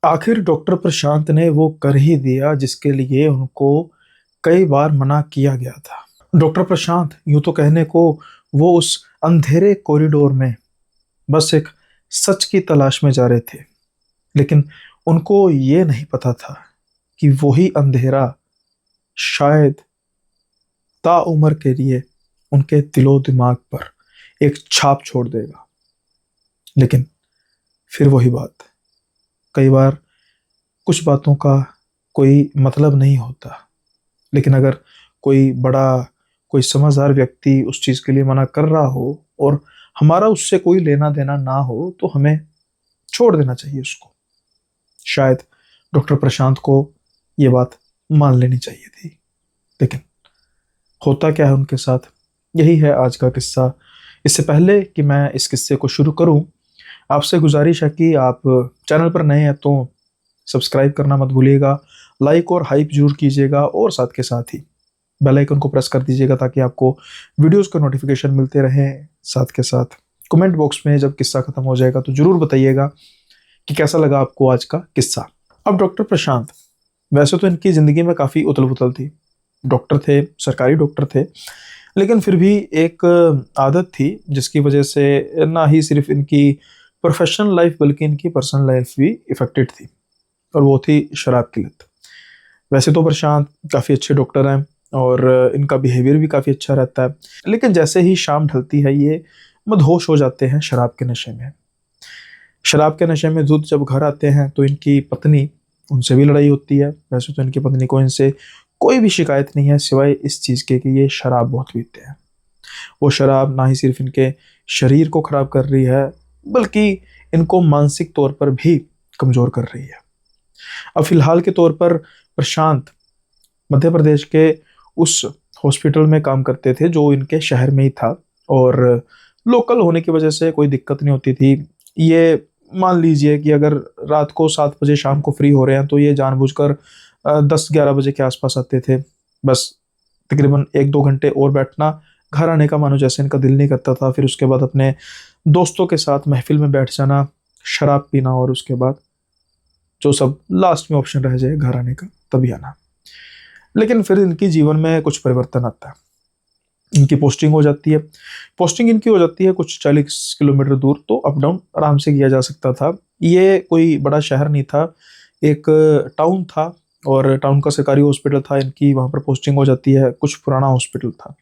आखिर डॉक्टर प्रशांत ने वो कर ही दिया जिसके लिए उनको कई बार मना किया गया था। डॉक्टर प्रशांत यूं तो कहने को वो उस अंधेरे कॉरिडोर में बस एक सच की तलाश में जा रहे थे, लेकिन उनको ये नहीं पता था कि वही अंधेरा शायद ताउम्र के लिए उनके दिलो दिमाग पर एक छाप छोड़ देगा। लेकिन फिर वही बात, कई बार कुछ बातों का कोई मतलब नहीं होता, लेकिन अगर कोई बड़ा, कोई समझदार व्यक्ति उस चीज के लिए मना कर रहा हो और हमारा उससे कोई लेना देना ना हो तो हमें छोड़ देना चाहिए उसको। शायद डॉक्टर प्रशांत को ये बात मान लेनी चाहिए थी, लेकिन होता क्या है उनके साथ, यही है आज का किस्सा। इससे पहले कि मैं इस किस्से को शुरू करूं, आपसे गुजारिश है कि आप चैनल पर नए हैं तो सब्सक्राइब करना मत भूलिएगा, लाइक और हाइप जरूर कीजिएगा और साथ के साथ ही बेल आइकन को प्रेस कर दीजिएगा ताकि आपको वीडियोस का नोटिफिकेशन मिलते रहें। साथ के साथ कमेंट बॉक्स में जब किस्सा खत्म हो जाएगा तो जरूर बताइएगा कि कैसा लगा आपको आज का किस्सा। अब डॉक्टर प्रशांत, वैसे तो इनकी जिंदगी में काफी उथल पुथल थी। डॉक्टर थे, सरकारी डॉक्टर थे, लेकिन फिर भी एक आदत थी जिसकी वजह से ना ही सिर्फ इनकी प्रोफेशनल लाइफ बल्कि इनकी पर्सनल लाइफ भी इफेक्टेड थी, और वो थी शराब की लत। वैसे तो प्रशांत काफ़ी अच्छे डॉक्टर हैं और इनका बिहेवियर भी काफ़ी अच्छा रहता है, लेकिन जैसे ही शाम ढलती है ये मदहोश हो जाते हैं शराब के नशे में। शराब के नशे में धुत जब घर आते हैं तो इनकी पत्नी, उनसे भी लड़ाई होती है। वैसे तो इनकी पत्नी को इनसे कोई भी शिकायत नहीं है सिवाय इस चीज़ के कि ये शराब बहुत पीते हैं। वो शराब ना ही सिर्फ इनके शरीर को खराब कर रही है बल्कि इनको मानसिक तौर पर भी कमज़ोर कर रही है। अब फिलहाल के तौर पर प्रशांत मध्य प्रदेश के उस हॉस्पिटल में काम करते थे जो इनके शहर में ही था, और लोकल होने की वजह से कोई दिक्कत नहीं होती थी। ये मान लीजिए कि अगर रात को 7 बजे शाम को फ्री हो रहे हैं तो ये जानबूझकर 10-11 बजे के आसपास आते थे। बस तकरीबन 1-2 घंटे और बैठना, घर आने का मानो जैसे इनका दिल नहीं करता था। फिर उसके बाद अपने दोस्तों के साथ महफिल में बैठ जाना, शराब पीना, और उसके बाद जो सब लास्ट में ऑप्शन रह जाए घर आने का, तभी आना। लेकिन फिर इनकी जीवन में कुछ परिवर्तन आता है। इनकी पोस्टिंग हो जाती है। पोस्टिंग इनकी हो जाती है कुछ 40 किलोमीटर दूर, तो अप डाउन आराम से किया जा सकता था। ये कोई बड़ा शहर नहीं था, एक टाउन था और टाउन का सरकारी हॉस्पिटल था। इनकी वहाँ पर पोस्टिंग हो जाती है, कुछ पुराना हॉस्पिटल था।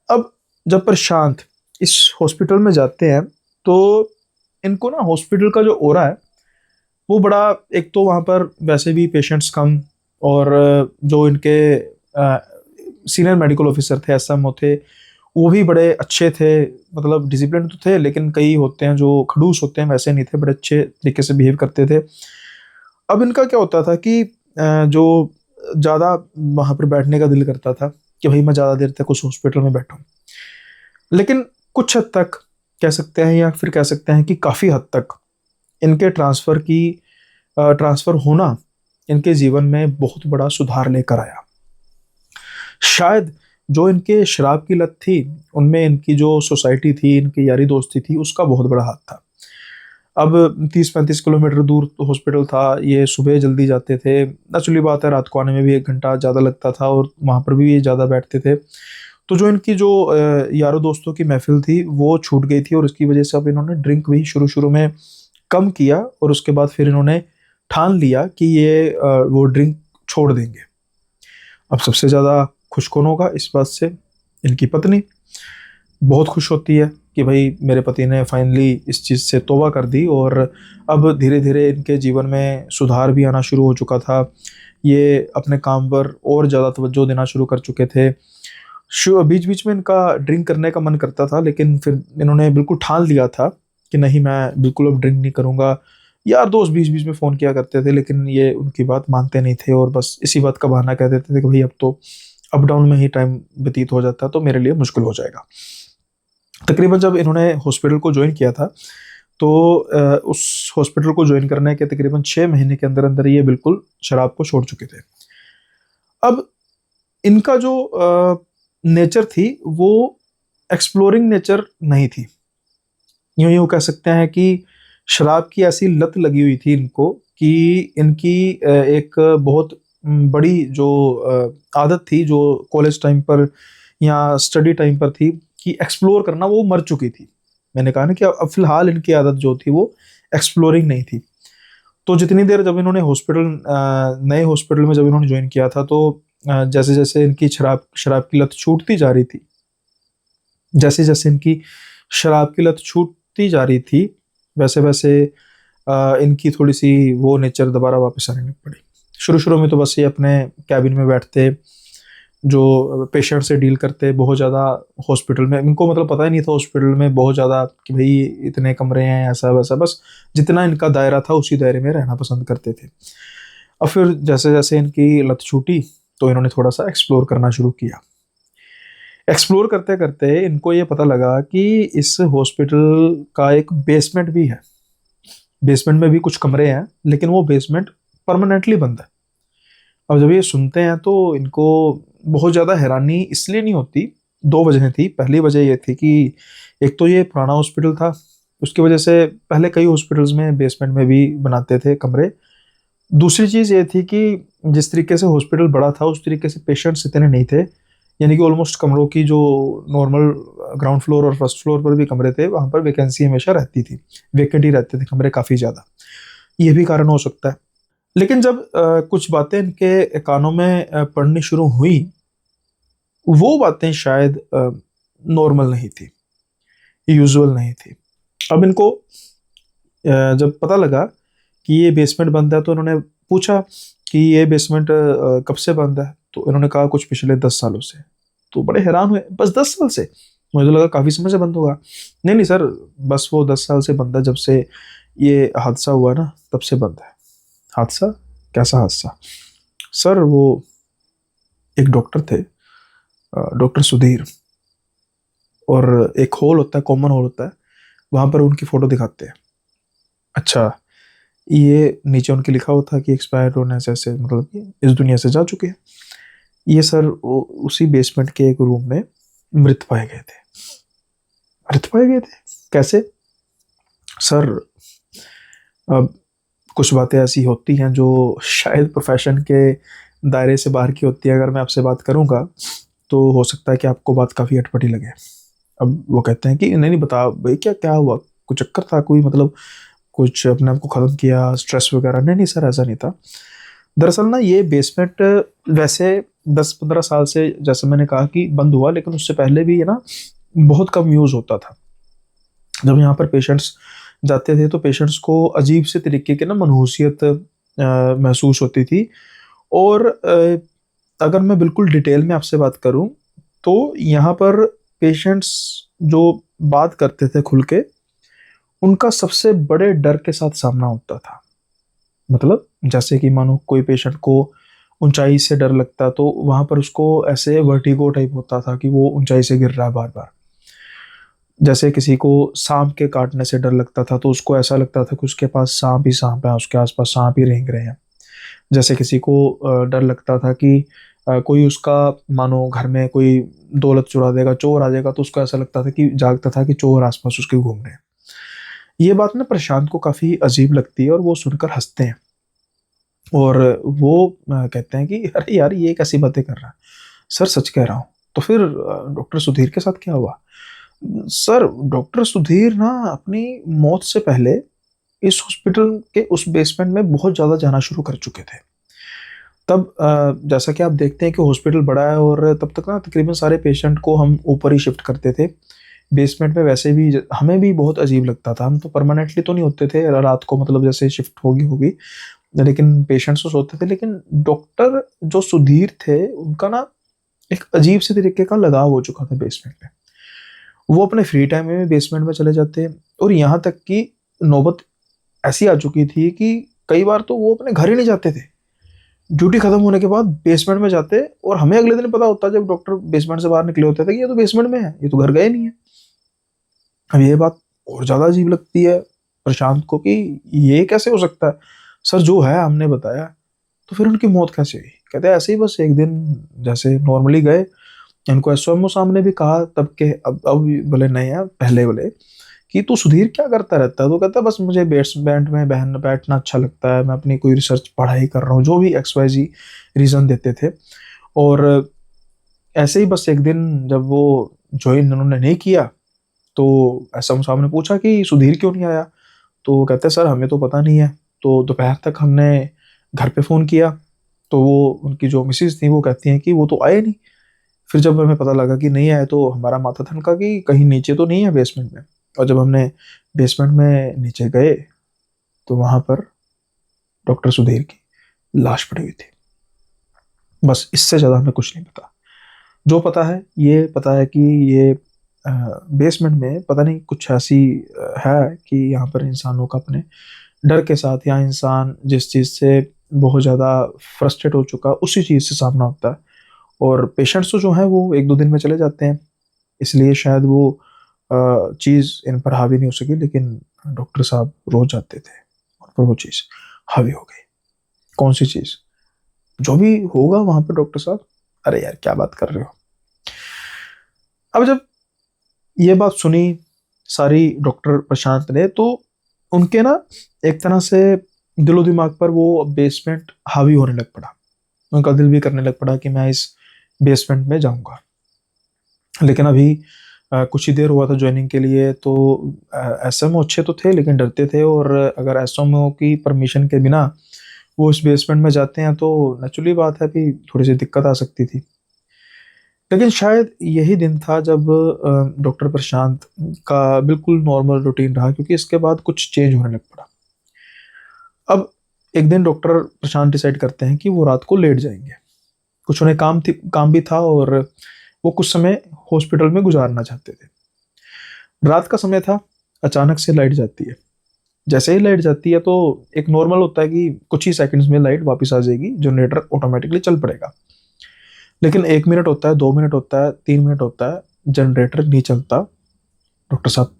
अब जब प्रशांत इस हॉस्पिटल में जाते हैं तो इनको ना हॉस्पिटल का जो ओरा है वो बड़ा, एक तो वहाँ पर वैसे भी पेशेंट्स कम, और जो इनके सीनियर मेडिकल ऑफिसर थे, एसएमओ थे, वो भी बड़े अच्छे थे। मतलब डिसिप्लिन तो थे, लेकिन कई होते हैं जो खड़ूस होते हैं, वैसे नहीं थे, बड़े अच्छे तरीके से बिहेव करते थे। अब इनका क्या होता था कि जो ज़्यादा वहाँ पर बैठने का दिल करता था कि भाई मैं ज़्यादा देर तक उस हॉस्पिटल में बैठूँ, लेकिन कुछ हद तक कह सकते हैं या फिर कह सकते हैं कि काफ़ी हद तक इनके ट्रांसफ़र होना इनके जीवन में बहुत बड़ा सुधार लेकर आया। शायद जो इनके शराब की लत थी उनमें इनकी जो सोसाइटी थी, इनकी यारी दोस्ती थी, उसका बहुत बड़ा हाथ था। अब 30-35 किलोमीटर दूर हॉस्पिटल था, ये सुबह जल्दी जाते थे। नेचुरली बात है, रात को आने में भी 1 घंटा ज़्यादा लगता था और वहाँ पर भी ये ज़्यादा बैठते थे। तो जो इनकी जो यारों दोस्तों की महफिल थी वो छूट गई थी, और उसकी वजह से अब इन्होंने ड्रिंक भी शुरू शुरू में कम किया, और उसके बाद फिर इन्होंने ठान लिया कि ये वो ड्रिंक छोड़ देंगे। अब सबसे ज़्यादा खुश कौन होगा इस बात से? इनकी पत्नी बहुत खुश होती है कि भाई मेरे पति ने फाइनली इस चीज़ से तौबा कर दी, और अब धीरे धीरे इनके जीवन में सुधार भी आना शुरू हो चुका था। ये अपने काम पर और ज़्यादा तवज्जो देना शुरू कर चुके थे। बीच बीच में इनका ड्रिंक करने का मन करता था, लेकिन फिर इन्होंने बिल्कुल ठान लिया था कि नहीं, मैं बिल्कुल अब ड्रिंक नहीं करूँगा। यार दोस्त बीच बीच में फ़ोन किया करते थे, लेकिन ये उनकी बात मानते नहीं थे और बस इसी बात का बहाना कह देते थे कि भाई अब तो अप डाउन में ही टाइम व्यतीत हो जाता है तो मेरे लिए मुश्किल हो जाएगा। तकरीबन जब इन्होंने हॉस्पिटल को ज्वाइन किया था तो उस हॉस्पिटल को ज्वाइन करने के तकरीबन 6 महीने के अंदर अंदर ये बिल्कुल शराब को छोड़ चुके थे। अब इनका जो नेचर थी वो एक्सप्लोरिंग नेचर नहीं थी। यूं यूं कह सकते हैं कि शराब की ऐसी लत लगी हुई थी इनको कि इनकी एक बहुत बड़ी जो आदत थी, जो कॉलेज टाइम पर या स्टडी टाइम पर थी, कि एक्सप्लोर करना, वो मर चुकी थी। मैंने कहा ना कि अब फिलहाल इनकी आदत जो थी वो एक्सप्लोरिंग नहीं थी। तो जितनी देर जब इन्होंने नए हॉस्पिटल में जब इन्होंने ज्वाइन किया था, तो जैसे जैसे इनकी शराब शराब की लत छूटती जा रही थी, जैसे जैसे इनकी शराब की लत छूटती जा रही थी, वैसे वैसे इनकी थोड़ी सी वो नेचर दोबारा वापस आने लग पड़ी। शुरू शुरू में तो बस ये अपने कैबिन में बैठते, जो पेशेंट से डील करते बहुत ज़्यादा। हॉस्पिटल में इनको मतलब पता ही नहीं था हॉस्पिटल में बहुत ज़्यादा कि भाई इतने कमरे हैं, ऐसा वैसा, बस जितना इनका दायरा था उसी दायरे में रहना पसंद करते थे। अब फिर जैसे जैसे इनकी लत छूटी, तो इन्होंने थोड़ा सा एक्सप्लोर करना शुरू किया। एक्सप्लोर करते करते इनको ये पता लगा कि इस हॉस्पिटल का एक बेसमेंट भी है। बेसमेंट में भी कुछ कमरे हैं, लेकिन वो बेसमेंट परमानेंटली बंद है। अब जब ये सुनते हैं तो इनको बहुत ज़्यादा हैरानी इसलिए नहीं होती। दो वजह थी। पहली वजह ये थी कि एक तो ये पुराना हॉस्पिटल था, उसकी वजह से पहले कई हॉस्पिटल्स में बेसमेंट में भी बनाते थे कमरे। दूसरी चीज़ ये थी कि जिस तरीके से हॉस्पिटल बड़ा था, उस तरीके से पेशेंट्स इतने नहीं थे। यानी कि ऑलमोस्ट कमरों की जो नॉर्मल ग्राउंड फ्लोर और फर्स्ट फ्लोर पर भी कमरे थे, वहाँ पर वैकेंसी हमेशा रहती थी, वेकेंट ही रहते थे कमरे काफ़ी ज़्यादा। ये भी कारण हो सकता है। लेकिन जब कुछ बातें इनके कानों में पड़नी शुरू हुई, वो बातें शायद नॉर्मल नहीं थी, यूजुअल नहीं थी। अब इनको जब पता लगा कि ये बेसमेंट बंद है, तो इन्होंने पूछा कि ये बेसमेंट कब से बंद है। तो इन्होंने कहा कुछ पिछले 10 सालों से। तो बड़े हैरान हुए, बस 10 साल से? मुझे तो लगा काफ़ी समय से बंद होगा। नहीं नहीं सर, बस वो 10 साल से बंद है, जब से ये हादसा हुआ ना तब से बंद है। हादसा? कैसा हादसा? सर वो एक डॉक्टर थे, डॉक्टर सुधीर, और एक हॉल होता है, कॉमन हॉल होता है, वहाँ पर उनकी फ़ोटो दिखाते हैं। अच्छा, ये नीचे उनके लिखा हुआ था कि एक्सपायर्ड होने से ऐसे, मतलब कि इस दुनिया से जा चुके हैं। ये सर उसी बेसमेंट के एक रूम में मृत पाए गए थे। मृत पाए गए थे? कैसे? सर अब कुछ बातें ऐसी होती हैं जो शायद प्रोफेशन के दायरे से बाहर की होती है। अगर मैं आपसे बात करूंगा तो हो सकता है कि आपको बात काफ़ी अटपटी लगे। अब वो कहते हैं कि नहीं नहीं, बता भाई क्या क्या हुआ, कुछ चक्कर था कोई, मतलब कुछ अपने आप को ख़त्म किया, स्ट्रेस वगैरह? नहीं नहीं सर, ऐसा नहीं था। दरअसल ना ये बेसमेंट वैसे 10-15 साल से, जैसे मैंने कहा, कि बंद हुआ, लेकिन उससे पहले भी ये ना बहुत कम यूज़ होता था। जब यहाँ पर पेशेंट्स जाते थे तो पेशेंट्स को अजीब से तरीके की ना मनहूसियत महसूस होती थी। और अगर मैं बिल्कुल डिटेल में आपसे बात करूं, तो यहाँ पर पेशेंट्स जो बात करते थे खुल के, उनका सबसे बड़े डर के साथ सामना होता था। मतलब जैसे कि मानो कोई पेशेंट को ऊंचाई से डर लगता, तो वहाँ पर उसको ऐसे वर्टिगो टाइप होता था कि वो ऊंचाई से गिर रहा है बार बार। जैसे किसी को सांप के काटने से डर लगता था, तो उसको ऐसा लगता था कि उसके पास सांप ही सांप है, उसके आसपास सांप ही रेंग रहे हैं। जैसे किसी को डर लगता था कि कोई उसका, मानो घर में कोई दौलत चुरा देगा, चोर आ जाएगा, तो उसको ऐसा लगता था कि, जागता था कि चोर आसपास उसके घूम रहे हैं। ये बात ना प्रशांत को काफ़ी अजीब लगती है, और वो सुनकर हंसते हैं। और वो कहते हैं कि अरे यार, ये कैसी बातें कर रहा है? सर सच कह रहा हूँ। तो फिर डॉक्टर सुधीर के साथ क्या हुआ? सर डॉक्टर सुधीर ना अपनी मौत से पहले इस हॉस्पिटल के उस बेसमेंट में बहुत ज़्यादा जाना शुरू कर चुके थे। तब जैसा कि आप देखते हैं कि हॉस्पिटल बड़ा है, और तब तक ना तकरीबन सारे पेशेंट को हम ऊपर ही शिफ्ट करते थे। बेसमेंट में वैसे भी हमें भी बहुत अजीब लगता था। हम तो परमानेंटली तो नहीं होते थे, रात को मतलब जैसे शिफ्ट होगी होगी, लेकिन पेशेंट्स तो सोते थे। लेकिन डॉक्टर जो सुधीर थे, उनका ना एक अजीब से तरीके का लगाव हो चुका था बेसमेंट में। वो अपने फ्री टाइम में बेसमेंट में चले जाते, और यहाँ तक कि नौबत ऐसी आ चुकी थी कि कई बार तो वो अपने घर ही नहीं जाते थे। ड्यूटी खत्म होने के बाद बेसमेंट में जाते, और हमें अगले दिन पता होता जब डॉक्टर बेसमेंट से बाहर निकले होते थे कि ये तो बेसमेंट में है, ये तो घर गए नहीं है। अब ये बात और ज्यादा अजीब लगती है प्रशांत को कि ये कैसे हो सकता है। सर जो है हमने बताया। तो फिर उनकी मौत कैसे हुई? कहते हैं ऐसे ही, बस एक दिन जैसे नॉर्मली गए, इनको एसओएमओ सामने भी कहा तब के, अब बोले नहीं है, पहले बोले कि तू सुधीर क्या करता रहता है? तो कहता है बस मुझे बेसमेंट में बहन बैठना अच्छा लगता है, मैं अपनी कोई रिसर्च पढ़ाई कर रहा हूँ, जो भी एक्स वाई जी रीज़न देते थे। और ऐसे ही बस एक दिन जब वो ज्वाइन उन्होंने नहीं किया, तो एसएम साहब ने पूछा कि सुधीर क्यों नहीं आया? तो कहते हैं सर हमें तो पता नहीं है। तो दोपहर तक हमने घर पे फ़ोन किया, तो वो उनकी जो मिसेज थी वो कहती हैं कि वो तो आए नहीं। फिर जब हमें पता लगा कि नहीं आए, तो हमारा माथा ठनका कि कहीं नीचे तो नहीं है बेसमेंट में। और जब हमने बेसमेंट में नीचे गए, तो वहां पर डॉक्टर सुधीर की लाश पड़ी हुई थी। बस इससे ज़्यादा हमें कुछ नहीं पता। जो पता है, ये पता है कि ये बेसमेंट में पता नहीं कुछ ऐसी है कि यहाँ पर इंसानों का अपने डर के साथ, या इंसान जिस चीज़ से बहुत ज़्यादा फ्रस्ट्रेट हो चुका उसी चीज़ से सामना होता है। और पेशेंट्स तो जो हैं वो एक दो दिन में चले जाते हैं, इसलिए शायद वो चीज़ इन पर हावी नहीं हो सकी, लेकिन डॉक्टर साहब रोज जाते थे, उन पर वो चीज़ हावी हो गई। कौन सी चीज़? जो भी होगा वहां पर डॉक्टर साहब। अरे यार क्या बात कर रहे हो? अब जब ये बात सुनी सारी डॉक्टर प्रशांत ने, तो उनके ना एक तरह से दिलो दिमाग पर वो बेसमेंट हावी होने लग पड़ा। उनका दिल भी करने लग पड़ा कि मैं इस बेसमेंट में जाऊंगा। लेकिन अभी कुछ ही देर हुआ था ज्वाइनिंग के लिए, तो एसएमओ अच्छे तो थे लेकिन डरते थे, और अगर एसएमओ की परमिशन के बिना वो इस बेसमेंट में जाते हैं तो नेचुरली बात है कि थोड़ी सी दिक्कत आ सकती थी। लेकिन शायद यही दिन था जब डॉक्टर प्रशांत का बिल्कुल नॉर्मल रूटीन रहा, क्योंकि इसके बाद कुछ चेंज होने लग पड़ा। अब एक दिन डॉक्टर प्रशांत डिसाइड करते हैं कि वो रात को लेट जाएंगे। कुछ उन्हें काम भी था, और वो कुछ समय हॉस्पिटल में गुजारना चाहते थे। रात का समय था, अचानक से लाइट जाती है। जैसे ही लाइट जाती है, तो एक नॉर्मल होता है कि कुछ ही सेकंड्स में लाइट वापस आ जाएगी, जनरेटर ऑटोमेटिकली चल पड़ेगा। लेकिन 1 मिनट होता है, 2 मिनट होता है, 3 मिनट होता है, जनरेटर नहीं चलता। डॉक्टर साहब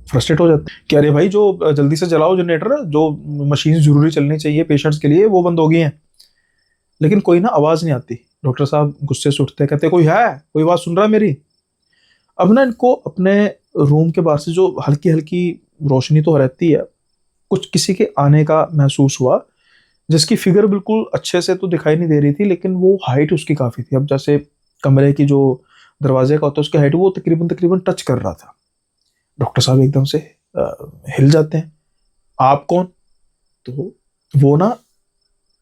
फ्रस्ट्रेट हो जाते हैं कि अरे भाई, जो जल्दी से जलाओ जनरेटर, जो मशीन जरूरी चलनी चाहिए पेशेंट्स के लिए वो बंद हो गई हैं। लेकिन कोई ना आवाज नहीं आती। डॉक्टर साहब गुस्से से उठते हैं, कहते कोई है, कोई बात सुन रहा है मेरी? अब ना इनको अपने रूम के बाहर से जो हल्की हल्की रोशनी तो रहती है, कुछ किसी के आने का महसूस हुआ, जिसकी फिगर बिल्कुल अच्छे से तो दिखाई नहीं दे रही थी, लेकिन वो हाइट उसकी काफी थी। अब जैसे कमरे की जो दरवाजे का होता है उसकी हाइट वो तकरीबन तकरीबन टच कर रहा था। डॉक्टर साहब एकदम से हिल जाते हैं। आप कौन? तो वो ना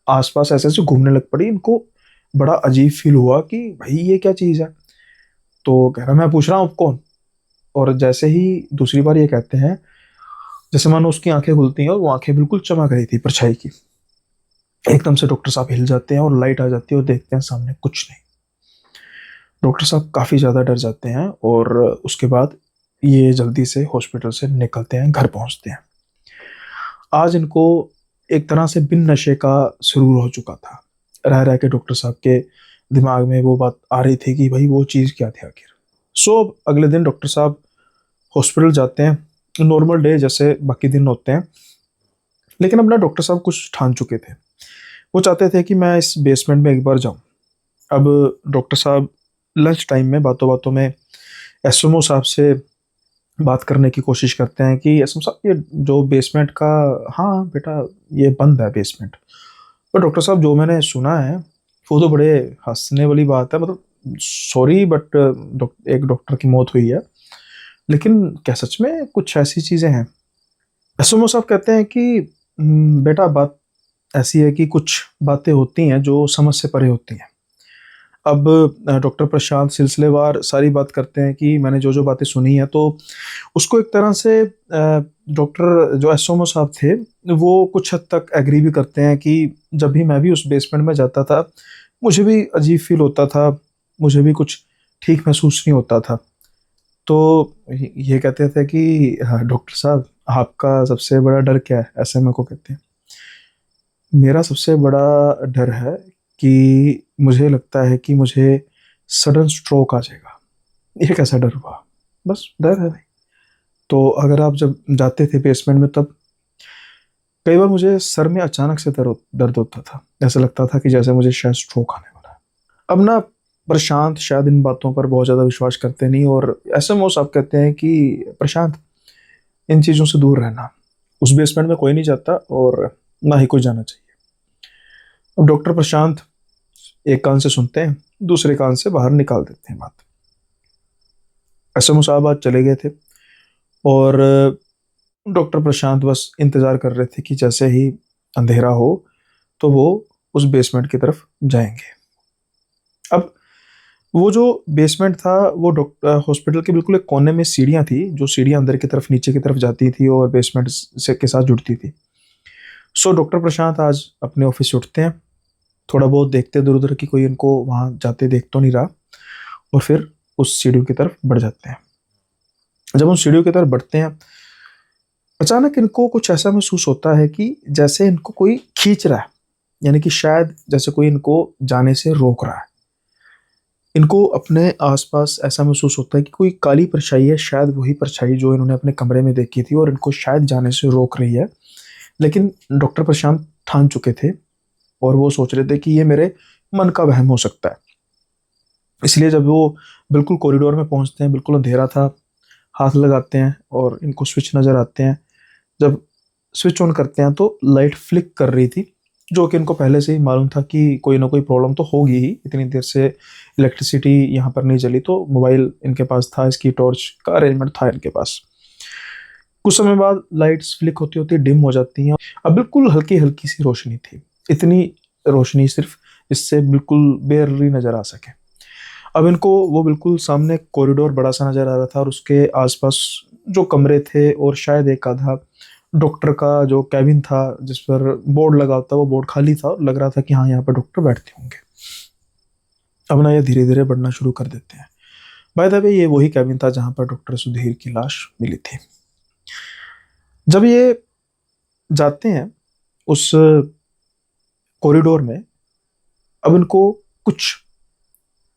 आसपास ऐसे ऐसे घूमने लग पड़ी। इनको बड़ा अजीब फील हुआ कि भाई ये क्या चीज है। तो कह रहा मैं पूछ रहा हूँ आप कौन? और जैसे ही दूसरी बार ये कहते हैं, जैसे मानो उसकी आंखें खुलती हैं, और वो आंखें बिल्कुल चमक रही थी परछाई की। एकदम से डॉक्टर साहब हिल जाते हैं, और लाइट आ जाती है, और देखते हैं सामने कुछ नहीं। डॉक्टर साहब काफी ज्यादा डर जाते हैं, और उसके बाद ये जल्दी से हॉस्पिटल से निकलते हैं, घर पहुंचते हैं। आज इनको एक तरह से बिन नशे का सुरूर हो चुका था। रह रह के डॉक्टर साहब के दिमाग में वो बात आ रही थी कि भाई वो चीज़ क्या थी आखिर। सो अगले दिन डॉक्टर साहब हॉस्पिटल जाते हैं, नॉर्मल डे जैसे बाकी दिन होते हैं। लेकिन अपना डॉक्टर साहब कुछ ठान चुके थे। वो चाहते थे कि मैं इस बेसमेंट में एक बार जाऊं। अब डॉक्टर साहब लंच टाइम में बातों बातों में एसएमओ साहब से बात करने की कोशिश करते हैं कि एसएमओ साहब, ये जो बेसमेंट का, हाँ बेटा ये बंद है बेसमेंट। पर डॉक्टर साहब जो मैंने सुना है वो तो बड़े हंसने वाली बात है, मतलब सॉरी बट एक डॉक्टर की मौत हुई है, लेकिन क्या सच में कुछ ऐसी चीजें हैं? एसएमओ साहब कहते हैं कि बेटा बात ऐसी है कि कुछ बातें होती हैं जो समझ से परे होती हैं। अब डॉक्टर प्रशांत सिलसिलेवार सारी बात करते हैं कि मैंने जो जो बातें सुनी हैं, तो उसको एक तरह से डॉक्टर जो एसओमो साहब थे वो कुछ हद तक एग्री भी करते हैं कि जब भी मैं भी उस बेसमेंट में जाता था, मुझे भी अजीब फील होता था, मुझे भी कुछ ठीक महसूस नहीं होता था। तो ये कहते थे कि हाँ, डॉक्टर साहब आपका सबसे बड़ा डर क्या है? ऐसे मेरे को कहते हैं। मेरा सबसे बड़ा डर है कि मुझे लगता है कि मुझे सडन स्ट्रोक आ जाएगा। ये कैसा डर हुआ? बस डर है भाई। तो अगर आप जब जाते थे बेसमेंट में, तब कई बार मुझे सर में अचानक से दर्द होता था। ऐसा लगता था कि जैसे मुझे शायद स्ट्रोक आने वाला है। अब ना प्रशांत शायद इन बातों पर बहुत ज़्यादा विश्वास करते नहीं, और एसएमओ साहब कहते हैं कि प्रशांत इन चीज़ों से दूर रहना। उस बेसमेंट में कोई नहीं जाता और ना ही कोई जाना चाहिए। अब डॉक्टर प्रशांत एक कान से सुनते हैं, दूसरे कान से बाहर निकाल देते हैं बात। एसएमओ साहब आज चले गए थे और डॉक्टर प्रशांत बस इंतजार कर रहे थे कि जैसे ही अंधेरा हो तो वो उस बेसमेंट की तरफ जाएंगे। अब वो जो बेसमेंट था वो डॉक्टर हॉस्पिटल के बिल्कुल एक कोने में सीढ़ियाँ थी, जो सीढ़ियाँ अंदर की तरफ नीचे की तरफ जाती थी और बेसमेंट से के साथ जुड़ती थी। सो डॉक्टर प्रशांत आज अपने ऑफिस से उठते हैं, थोड़ा बहुत देखते इधर उधर कि कोई इनको वहाँ जाते देख तो नहीं रहा, और फिर उस सीढ़ियों की तरफ बढ़ जाते हैं। जब उन सीढ़ियों की तरफ बढ़ते हैं, अचानक इनको कुछ ऐसा महसूस होता है कि जैसे इनको कोई खींच रहा है, यानी कि शायद जैसे कोई इनको जाने से रोक रहा है। इनको अपने आसपास ऐसा महसूस होता है कि कोई काली परछाई है, शायद वही परछाई जो इन्होंने अपने कमरे में देखी थी और इनको शायद जाने से रोक रही है। लेकिन डॉक्टर प्रशांत ठान चुके थे और वो सोच रहे थे कि ये मेरे मन का वहम हो सकता है। इसलिए जब वो बिल्कुल कॉरिडोर में पहुंचते हैं, बिल्कुल अंधेरा था, हाथ लगाते हैं और इनको स्विच नज़र आते हैं। जब स्विच ऑन करते हैं तो लाइट फ्लिक कर रही थी, जो कि इनको पहले से ही मालूम था कि कोई ना कोई प्रॉब्लम तो होगी ही। इतनी देर से इलेक्ट्रिसिटी यहाँ पर नहीं चली, तो मोबाइल इनके पास था, इसकी टॉर्च का अरेंजमेंट था इनके पास। कुछ समय बाद लाइट्स फ्लिक होती होती डिम हो जाती हैं। अब बिल्कुल हल्की हल्की सी रोशनी थी, इतनी रोशनी सिर्फ जिससे बिल्कुल बेरली नज़र आ सके। अब इनको वो बिल्कुल सामने कॉरिडोर बड़ा सा नज़र आ रहा था और उसके आसपास जो कमरे थे और शायद एक आधा डॉक्टर का जो कैबिन था जिस पर बोर्ड लगा होता, वो बोर्ड खाली था और लग रहा था कि हाँ यहाँ पर डॉक्टर बैठते होंगे। अब ना ये धीरे धीरे बढ़ना शुरू कर देते हैं। बाय द वे ये वही कैबिन था जहाँ पर डॉक्टर सुधीर की लाश मिली थी। जब ये जाते हैं उस कॉरिडोर में, अब इनको कुछ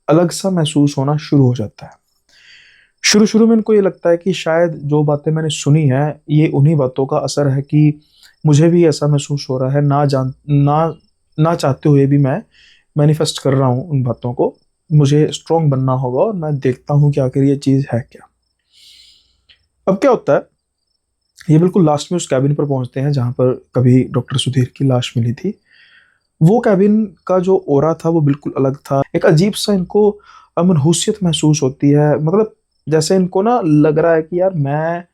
अलग सा महसूस होना शुरू हो जाता है। शुरू शुरू में इनको ये लगता है कि शायद जो बातें मैंने सुनी है ये उन्हीं बातों का असर है कि मुझे भी ऐसा महसूस हो रहा है, ना चाहते हुए भी मैं मैनिफेस्ट कर रहा हूँ उन बातों को। मुझे स्ट्रांग बनना होगा और मैं देखता हूँ कि आखिर ये चीज़ है क्या। अब क्या होता है, ये बिल्कुल लास्ट में उस कैबिन पर पहुंचते हैं जहाँ पर कभी डॉक्टर सुधीर की लाश मिली थी। वो कैबिन का जो ओरा था वो बिल्कुल अलग था। एक अजीब सा इनको मनहूसियत महसूस होती है, मतलब जैसे इनको ना लग रहा है कि यार मैं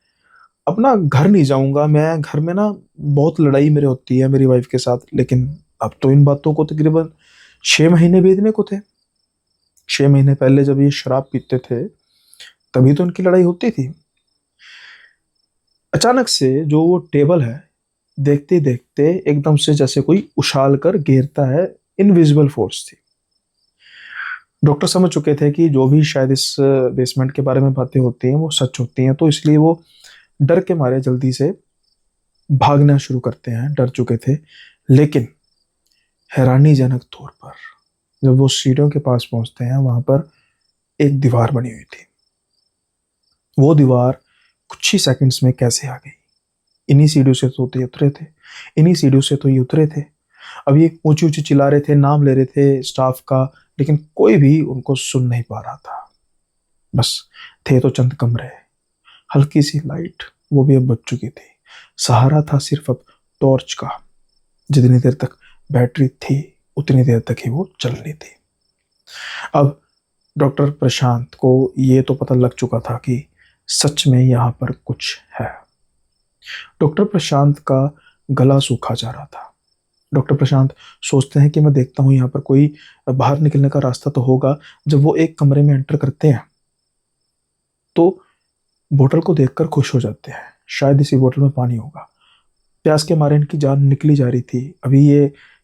अपना घर नहीं जाऊंगा। मैं घर में ना बहुत लड़ाई मेरे होती है मेरी वाइफ के साथ, लेकिन अब तो इन बातों को तकरीबन 6 महीने बीतने को थे। 6 महीने पहले जब ये शराब पीते थे तभी तो इनकी लड़ाई होती थी। अचानक से जो वो टेबल है, देखते देखते एकदम से जैसे कोई उछाल कर गिरता है। इनविजिबल फोर्स थी। डॉक्टर समझ चुके थे कि जो भी शायद इस बेसमेंट के बारे में बातें होती हैं वो सच होती हैं, तो इसलिए वो डर के मारे जल्दी से भागना शुरू करते हैं। डर चुके थे, लेकिन हैरानीजनक तौर पर जब वो सीढ़ियों के पास पहुंचते हैं वहां पर एक दीवार बनी हुई थी। वो दीवार कुछ ही सेकंड्स में कैसे आ गई। इन्हीं सीढ़ियों से तो ये उतरे थे, इन्हीं सीढ़ियों से तो ये उतरे थे। अब ये ऊंची ऊंची चिल्ला रहे थे, नाम ले रहे थे स्टाफ का, लेकिन कोई भी उनको सुन नहीं पा रहा था। बस थे तो चंद कमरे, हल्की सी लाइट, वो भी अब बुझ चुकी थी। सहारा था सिर्फ अब टॉर्च का। जितनी देर तक बैटरी थी उतनी देर तक ही वो चलनी थी। अब डॉक्टर प्रशांत को ये तो पता लग चुका था कि सच में यहाँ पर कुछ है। डॉक्टर प्रशांत का गला सूखा जा रहा था। डॉक्टर प्रशांत सोचते हैं कि मैं देखता हूँ यहाँ पर कोई बाहर निकलने का रास्ता तो होगा। जब वो एक कमरे में एंटर करते हैं तो बोतल को देखकर खुश हो जाते हैं, शायद इसी बोतल में पानी होगा। प्यास के मारे इनकी जान निकली जा रही थी। अभी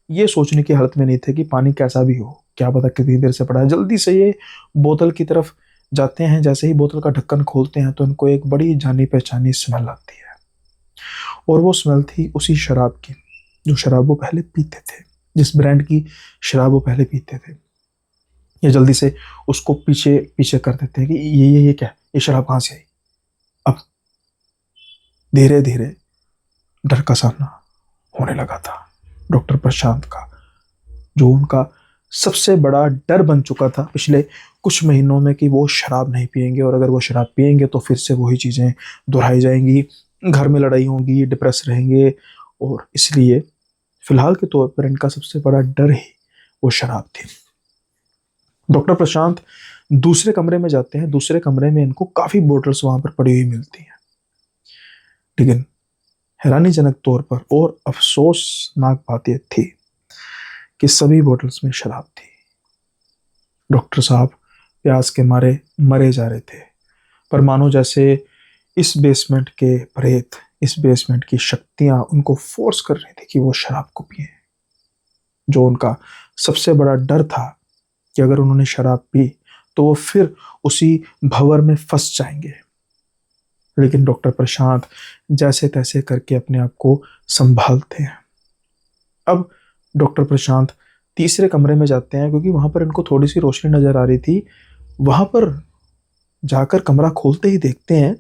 ये सोचने की हालत में नहीं थे कि पानी कैसा भी हो, क्या पता कितनी देर से पड़ा है। जल्दी से ये बोतल की तरफ जाते हैं। जैसे ही बोतल का ढक्कन खोलते हैं तो इनको एक बड़ी जानी पहचानी स्मेल आती है, और वो स्मेल थी उसी शराब की जो शराब वो पहले पीते थे, जिस ब्रांड की शराब वो पहले पीते थे। ये जल्दी से उसको पीछे पीछे कर देते हैं कि ये क्या, ये शराब कहाँ से आई। अब धीरे धीरे डर का सामना होने लगा था डॉक्टर प्रशांत का, जो उनका सबसे बड़ा डर बन चुका था पिछले कुछ महीनों में, कि वो शराब नहीं पिएंगे, और अगर वो शराब पिएंगे तो फिर से वही चीज़ें दोहराई जाएंगी घर में लड़ाई होगी, डिप्रेस रहेंगे, और इसलिए फिलहाल के तौर पर इनका सबसे बड़ा डर ही वो शराब थी। डॉक्टर प्रशांत दूसरे कमरे में जाते हैं। दूसरे कमरे में इनको काफ़ी बोतल्स वहाँ पर पड़ी हुई मिलती हैं, लेकिन हैरानीजनक तौर पर और अफसोसनाक बात यह थी कि सभी बोतल्स में शराब थी। डॉक्टर साहब प्यास के मारे मरे जा रहे थे, पर मानो जैसे इस बेसमेंट के प्रेत, इस बेसमेंट की शक्तियां उनको फोर्स कर रही थी कि वो शराब को पिए। जो उनका सबसे बड़ा डर था कि अगर उन्होंने शराब पी तो वो फिर उसी भंवर में फंस जाएंगे। लेकिन डॉक्टर प्रशांत जैसे तैसे करके अपने आप को संभालते हैं। अब डॉक्टर प्रशांत तीसरे कमरे में जाते हैं, क्योंकि वहां पर इनको थोड़ी सी रोशनी नजर आ रही थी। वहां पर जाकर कमरा खोलते ही देखते हैं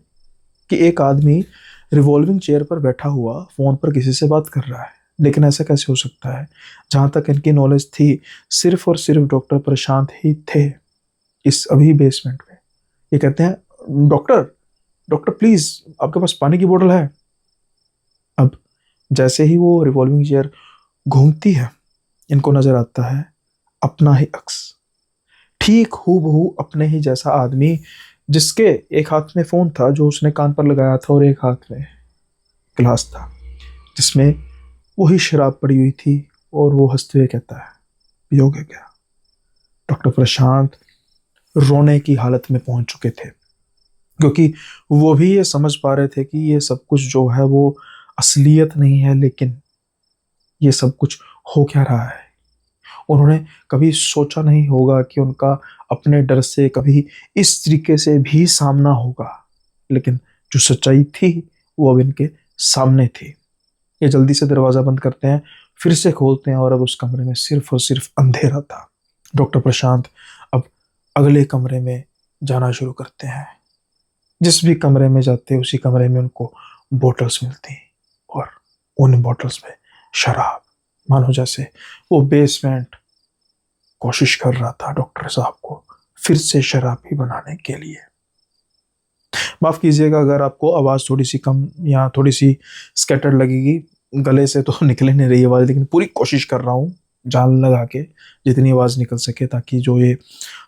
कि एक आदमी रिवॉल्विंग चेयर पर बैठा हुआ फोन पर किसी से बात कर रहा है। लेकिन ऐसा कैसे हो सकता है? जहां तक इनकी नॉलेज थी, सिर्फ और सिर्फ डॉक्टर प्रशांत ही थे इस अभी बेसमेंट में। ये कहते हैं, डॉक्टर डॉक्टर प्लीज, आपके पास पानी की बोतल है? अब जैसे ही वो रिवॉल्विंग चेयर घूमती है, इनको नजर आता है अपना ही अक्स, ठीक हूबहू अपने ही जैसा आदमी, जिसके एक हाथ में फोन था जो उसने कान पर लगाया था, और एक हाथ में गिलास था जिसमें वही शराब पड़ी हुई थी। और वो हंसते हुए कहता है, पियोगे क्या? डॉक्टर प्रशांत रोने की हालत में पहुंच चुके थे, क्योंकि वो भी ये समझ पा रहे थे कि ये सब कुछ जो है वो असलियत नहीं है, लेकिन ये सब कुछ हो क्या रहा है। उन्होंने कभी सोचा नहीं होगा कि उनका अपने डर से कभी इस तरीके से भी सामना होगा, लेकिन जो सच्चाई थी वो अब इनके सामने थी। ये जल्दी से दरवाजा बंद करते हैं, फिर से खोलते हैं, और अब उस कमरे में सिर्फ और सिर्फ अंधेरा था। डॉक्टर प्रशांत अब अगले कमरे में जाना शुरू करते हैं। जिस भी कमरे में जाते उसी कमरे में उनको बोतल्स मिलती, और उन बोतल्स में शराब। मानो जैसे वो बेसमेंट कोशिश कर रहा था डॉक्टर साहब को फिर से शराबी बनाने के लिए। माफ कीजिएगा अगर आपको आवाज थोड़ी सी कम या थोड़ी सी स्कैटर्ड लगेगी, गले से तो निकल नहीं रही आवाज, लेकिन पूरी कोशिश कर रहा हूँ जान लगा के जितनी आवाज निकल सके, ताकि जो ये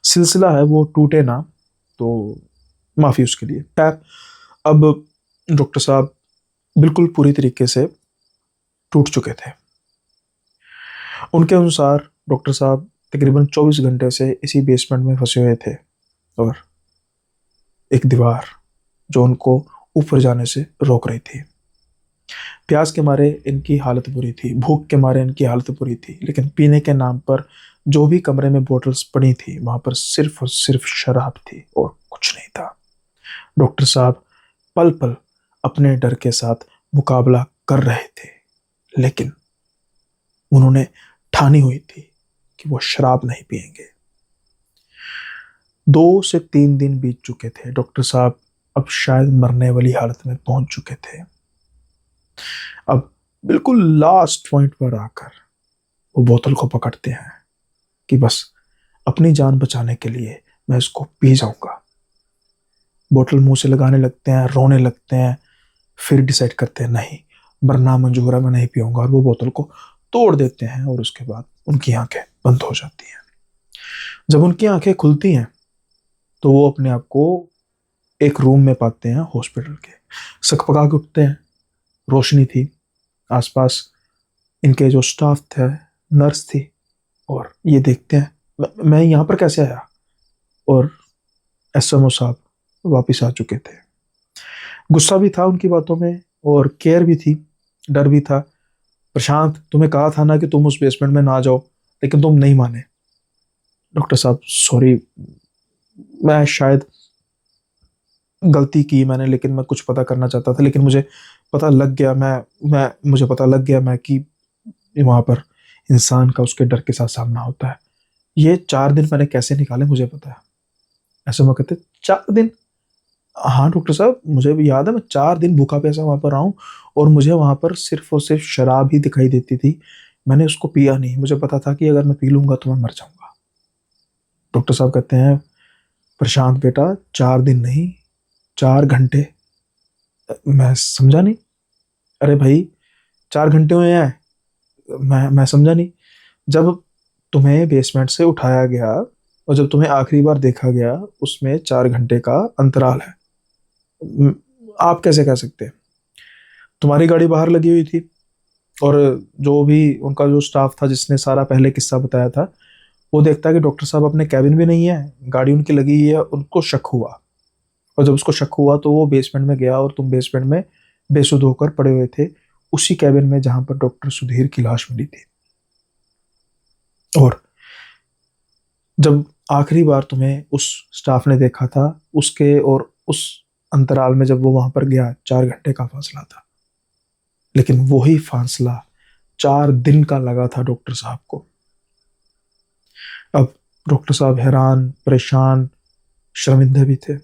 सिलसिला है वो टूटे ना। तो माफी उसके लिए। खैर, अब डॉक्टर साहब बिल्कुल पूरी तरीके से टूट चुके थे। उनके अनुसार डॉक्टर साहब तकरीबन 24 घंटे से इसी बेसमेंट में फंसे हुए थे, और एक दीवार जो उनको ऊपर जाने से रोक रही थी। प्यास के मारे इनकी हालत बुरी थी, भूख के मारे इनकी हालत बुरी थी, लेकिन पीने के नाम पर जो भी कमरे में बोतल्स पड़ी थी वहां पर सिर्फ और सिर्फ शराब थी और कुछ नहीं था। डॉक्टर साहब पल पल अपने डर के साथ मुकाबला कर रहे थे, लेकिन उन्होंने ठानी हुई थी कि वो शराब नहीं पिएंगे। 2 से 3 दिन बीत चुके थे। डॉक्टर साहब अब शायद मरने वाली हालत में पहुंच चुके थे। अब बिल्कुल लास्ट पॉइंट पर आकर वो बोतल को पकड़ते हैं कि बस अपनी जान बचाने के लिए मैं इसको पी जाऊंगा। बोतल मुंह से लगाने लगते हैं, रोने लगते हैं, फिर डिसाइड करते हैं नहीं, मरना मंजूर है, मैं नहीं पीऊंगा, और वो बोतल को तोड़ देते हैं। और उसके बाद उनकी आंखें बंद हो जाती हैं। जब उनकी आंखें खुलती हैं तो वो अपने आप को एक रूम में पाते हैं हॉस्पिटल के। सकपका के उठते हैं, रोशनी थी आसपास, इनके जो स्टाफ थे, नर्स थी, और ये देखते हैं मैं यहाँ पर कैसे आया। और एसएमओ साहब वापिस आ चुके थे। गुस्सा भी था उनकी बातों में, और केयर भी थी, डर भी था। प्रशांत, तुम्हें कहा था ना कि तुम उस बेसमेंट में ना जाओ, लेकिन तुम नहीं माने। डॉक्टर साहब सॉरी, मैं शायद गलती की मैंने, लेकिन मैं कुछ पता करना चाहता था, लेकिन मुझे पता लग गया, मुझे पता लग गया मैं कि वहां पर इंसान का उसके डर के साथ सामना होता है। ये 4 दिन मैंने कैसे निकाले मुझे पता है। ऐसे में कहते 4 दिन? हाँ डॉक्टर साहब, मुझे भी याद है, मैं 4 दिन भूखा प्यासा वहां पर रहा हूँ, और मुझे वहां पर सिर्फ और सिर्फ शराब ही दिखाई देती थी। मैंने उसको पिया नहीं, मुझे पता था कि अगर मैं पी लूंगा तो मैं मर जाऊंगा। डॉक्टर साहब कहते हैं, प्रशांत बेटा, 4 दिन नहीं, 4 घंटे मैं समझा नहीं। अरे भाई, 4 घंटे हुए हैं। मैं समझा नहीं। जब तुम्हें बेसमेंट से उठाया गया और जब तुम्हें आखिरी बार देखा गया, उसमें 4 घंटे का अंतराल है। म- आप कैसे कह सकते हैं? तुम्हारी गाड़ी बाहर लगी हुई थी, और जो भी उनका जो स्टाफ था जिसने सारा पहले किस्सा बताया था, वो देखता है कि डॉक्टर साहब अपने कैबिन में नहीं है, गाड़ी उनकी लगी हुई है। उनको शक हुआ, और जब उसको शक हुआ तो वो बेसमेंट में गया, और तुम बेसमेंट में बेसुध होकर पड़े हुए थे, उसी कैबिन में जहां पर डॉक्टर सुधीर की लाश मिली थी। और जब आखिरी बार तुम्हें उस स्टाफ ने देखा था, उसके और उस अंतराल में जब वो वहां पर गया, 4 घंटे का फासला था। लेकिन वही फासला 4 दिन का लगा था डॉक्टर साहब को। अब डॉक्टर साहब हैरान, परेशान, शर्मिंदे भी थे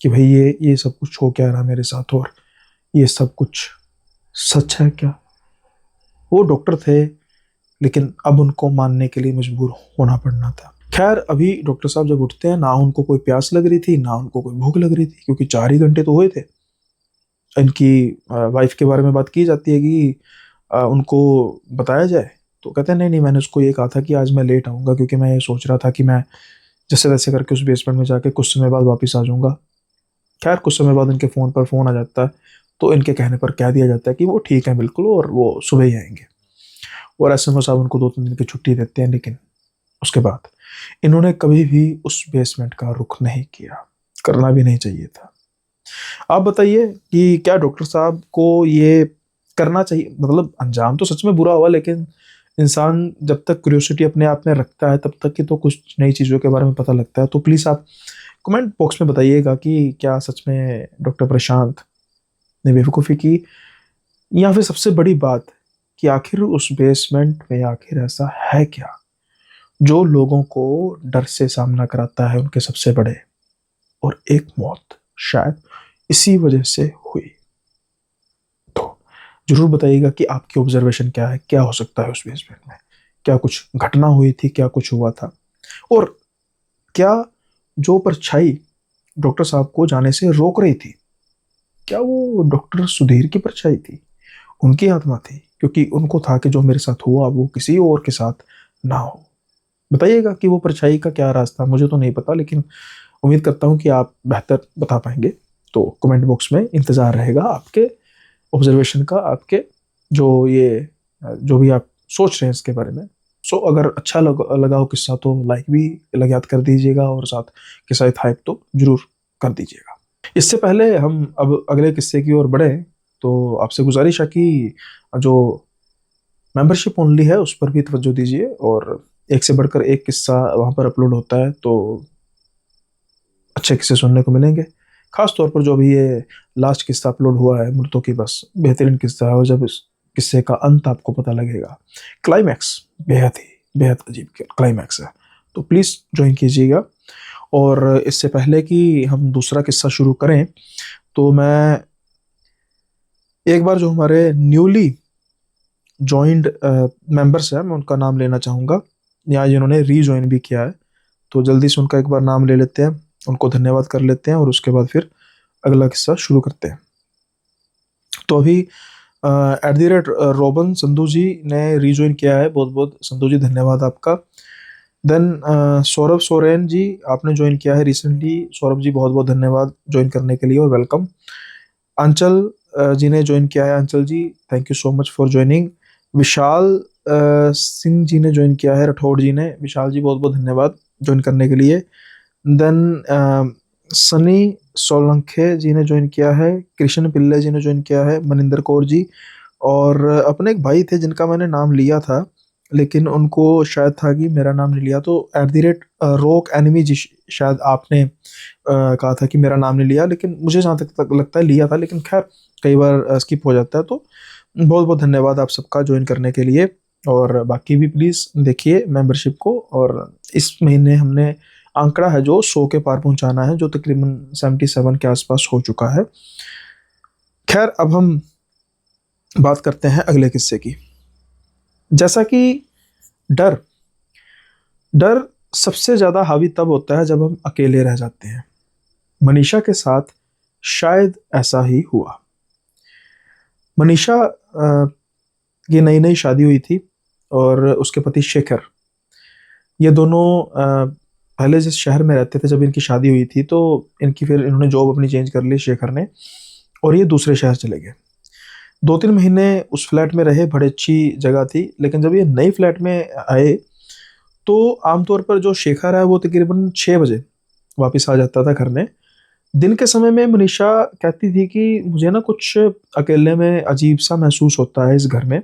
कि भाई ये सब कुछ हो क्या रहा मेरे साथ, और ये सब कुछ सच है क्या? वो डॉक्टर थे, लेकिन अब उनको मानने के लिए मजबूर होना पड़ना था। खैर, अभी डॉक्टर साहब जब उठते हैं, ना उनको कोई प्यास लग रही थी, ना उनको कोई भूख लग रही थी, क्योंकि 4 ही घंटे तो हुए थे। इनकी वाइफ के बारे में बात की जाती है कि उनको बताया जाए, तो कहते हैं नहीं नहीं, मैंने उसको ये कहा था कि आज मैं लेट आऊँगा, क्योंकि मैं ये सोच रहा था कि मैं जैसे तैसे करके उस बेसमेंट में जाके कुछ समय बाद वापस आ जाऊँगा। खैर, कुछ समय बाद इनके फ़ोन पर फ़ोन आ जाता है, तो इनके कहने पर कह दिया जाता है कि वो ठीक है बिल्कुल, और वो सुबह ही आएंगे। और एसएमओ साहब उनको 2-3 दिन की छुट्टी देते हैं। लेकिन उसके बाद इन्होंने कभी भी उस बेसमेंट का रुख नहीं किया, करना भी नहीं चाहिए था। आप बताइए कि क्या डॉक्टर साहब को ये करना चाहिए? मतलब अंजाम तो सच में बुरा हुआ, लेकिन इंसान जब तक क्यूरियोसिटी अपने आप में रखता है, तब तक की तो कुछ नई चीज़ों के बारे में पता लगता है। तो प्लीज़ आप कमेंट बॉक्स में बताइएगा कि क्या सच में डॉक्टर प्रशांत ने बेवकूफ़ी की, या फिर सबसे बड़ी बात कि आखिर उस बेसमेंट में आखिर ऐसा है क्या जो लोगों को डर से सामना कराता है उनके सबसे बड़े, और एक मौत शायद इसी वजह से हुई। तो जरूर बताइएगा कि आपकी ऑब्जर्वेशन क्या है, क्या हो सकता है उस बेसमेंट में, क्या कुछ घटना हुई थी, क्या कुछ हुआ था, और क्या जो परछाई डॉक्टर साहब को जाने से रोक रही थी, क्या वो डॉक्टर सुधीर की परछाई थी, उनकी आत्मा थी? क्योंकि उनको था कि जो मेरे साथ हुआ वो किसी और के साथ ना हो। बताइएगा कि वो परछाई का क्या राज था, मुझे तो नहीं पता, लेकिन उम्मीद करता हूँ कि आप बेहतर बता पाएंगे। तो कमेंट बॉक्स में इंतज़ार रहेगा आपके ऑब्जर्वेशन का, आपके जो ये जो भी आप सोच रहे हैं इसके बारे में। सो अगर अच्छा लगा हो किस्सा, तो लाइक भी लगात कर दीजिएगा, और साथ के साथ हाइप तो जरूर कर दीजिएगा। इससे पहले हम अब अगले किस्से की ओर बढ़े, तो आपसे गुजारिश है कि जो मेंबरशिप ओनली है उस पर भी तवज्जो दीजिए, और एक से बढ़कर एक किस्सा वहाँ पर अपलोड होता है, तो अच्छे किस्से सुनने को मिलेंगे। खास तौर पर जो अभी ये लास्ट किस्सा अपलोड हुआ है, मृतों की बस, बेहतरीन किस्सा है, और जब इस किस्से का अंत आपको पता लगेगा, क्लाइमैक्स बेहद अजीब क्लाइमैक्स है। तो प्लीज़ ज्वाइन कीजिएगा। और इससे पहले कि हम दूसरा किस्सा शुरू करें, तो मैं एक बार जो हमारे न्यूली ज्वाइंड मेंबर्स हैं, मैं उनका नाम लेना चाहूँगा, या जिन्होंने रीज्वाइन भी किया है, तो जल्दी से उनका एक बार नाम ले लेते हैं, उनको धन्यवाद कर लेते हैं, और उसके बाद फिर अगला किस्सा शुरू करते हैं। तो अभी @ रोबन संधू जी ने रीज्वाइन किया है, बहुत बहुत संधू जी धन्यवाद आपका। देन सौरभ सोरेन जी, आपने ज्वाइन किया है रिसेंटली, सौरभ जी बहुत बहुत धन्यवाद ज्वाइन करने के लिए और वेलकम। अंचल जी ने ज्वाइन किया है, Anchal ji thank you so much for joining. Vishal Singh ji ने ज्वाइन किया है, राठौड़ जी ने, विशाल जी बहुत बहुत धन्यवाद ज्वाइन करने के लिए। देन सनी सोलंखे जी ने ज्वाइन किया है, कृष्ण पिल्ले जी ने ज्वाइन किया है, मनिंदर कौर जी, और अपने एक भाई थे जिनका मैंने नाम लिया था, लेकिन उनको शायद था कि मेरा नाम नहीं लिया, तो रोक एनिमी जी, शायद आपने कहा था कि मेरा नाम नहीं लिया, लेकिन मुझे जहाँ तक लगता है लिया था, लेकिन खैर कई बार स्किप हो जाता है। तो बहुत बहुत धन्यवाद आप सबका ज्वाइन करने के लिए, और बाकी भी प्लीज़ देखिए मेंबरशिप को। और इस महीने हमने आंकड़ा है जो 100 के पार पहुंचाना है, जो तकरीबन 77 के आसपास हो चुका है। खैर, अब हम बात करते हैं अगले किस्से की। जैसा कि डर डर सबसे ज़्यादा हावी तब होता है जब हम अकेले रह जाते हैं। मनीषा के साथ शायद ऐसा ही हुआ। मनीषा की नई नई शादी हुई थी और उसके पति शेखर, ये दोनों पहले जिस शहर में रहते थे जब इनकी शादी हुई थी, तो इनकी फिर इन्होंने जॉब अपनी चेंज कर ली शेखर ने, और ये दूसरे शहर चले गए। 2-3 महीने उस फ्लैट में रहे, बड़ी अच्छी जगह थी, लेकिन जब ये नई फ्लैट में आए तो आमतौर पर जो शेखर है वो तकरीबन 6 बजे वापस आ जाता था घर में। दिन के समय में मनीषा कहती थी कि मुझे ना कुछ अकेले में अजीब सा महसूस होता है इस घर में।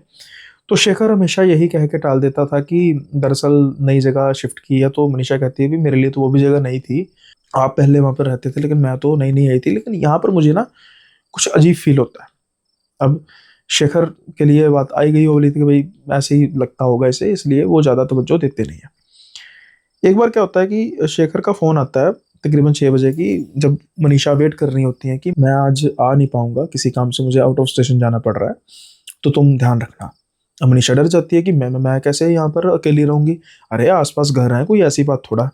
तो शेखर हमेशा यही कह के टाल देता था कि दरअसल नई जगह शिफ्ट की है। तो मनीषा कहती है कि मेरे लिए तो वो भी जगह नई थी, आप पहले वहां पर रहते थे, लेकिन मैं तो नई नई आई थी, लेकिन यहाँ पर मुझे ना कुछ अजीब फील होता है। अब शेखर के लिए बात आई गई होगी थी कि भाई ऐसे ही लगता होगा इसे, इसलिए वो ज़्यादा तवज्जो देते नहीं है। एक बार क्या होता है कि शेखर का फ़ोन आता है तकरीबन 6 बजे की, जब मनीषा वेट कर रही होती है कि मैं आज आ नहीं पाऊंगा, किसी काम से मुझे आउट ऑफ स्टेशन जाना पड़ रहा है, तो तुम ध्यान रखना। अब मनीषा डर जाती है कि मैं कैसे यहाँ पर अकेली रहूंगी, अरे आसपास घर है, कोई ऐसी बात थोड़ा।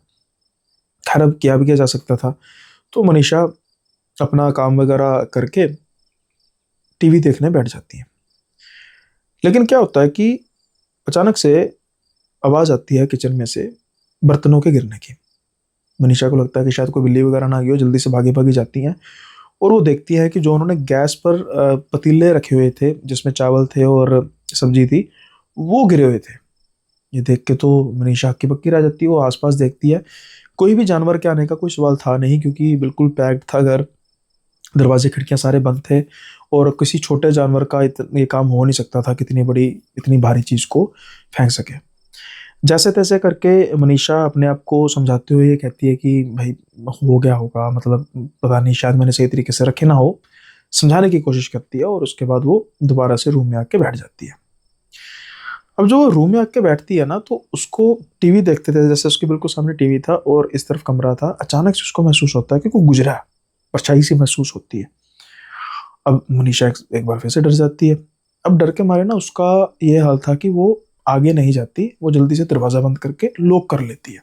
खैर अब क्या भी किया जा सकता था। तो मनीषा अपना काम वगैरह करके टीवी देखने बैठ जाती है। लेकिन क्या होता है कि अचानक से आवाज़ आती है किचन में से बर्तनों के गिरने की। मनीषा को लगता है कि शायद कोई बिल्ली वगैरह ना आ गई हो, जल्दी से भागी भागी जाती हैं और वो देखती है कि जो उन्होंने गैस पर पतीले रखे हुए थे जिसमें चावल थे और सब्जी थी, वो गिरे हुए थे। ये देख के तो मनीषा हक्की बक्की रह जाती है। वो आसपास देखती है, कोई भी जानवर के आने का कोई सवाल था नहीं, क्योंकि बिल्कुल पैक्ड था घर, दरवाजे खिड़कियां सारे बंद थे, और किसी छोटे जानवर का ये काम हो नहीं सकता था, कितनी बड़ी इतनी भारी चीज को फेंक सके। जैसे तैसे करके मनीषा अपने आप को समझाते हुए ये कहती है कि भाई हो गया होगा, मतलब पता नहीं, शायद मैंने सही तरीके से रखे ना हो, समझाने की कोशिश करती है, और उसके बाद वो दोबारा से रूम में आके बैठ जाती है। अब जो वो रूम में आके बैठती है ना, तो उसको टीवी देखते थे, जैसे उसके बिल्कुल सामने टीवी था और इस तरफ कमरा था, अचानक से उसको महसूस होता है कि कोई गुजरा है, परछाई सी महसूस होती है। अब मनीषा एक बार फिर से डर जाती है। अब डर के मारे ना उसका ये हाल था कि वो आगे नहीं जाती, वो जल्दी से दरवाजा बंद करके लॉक कर लेती है।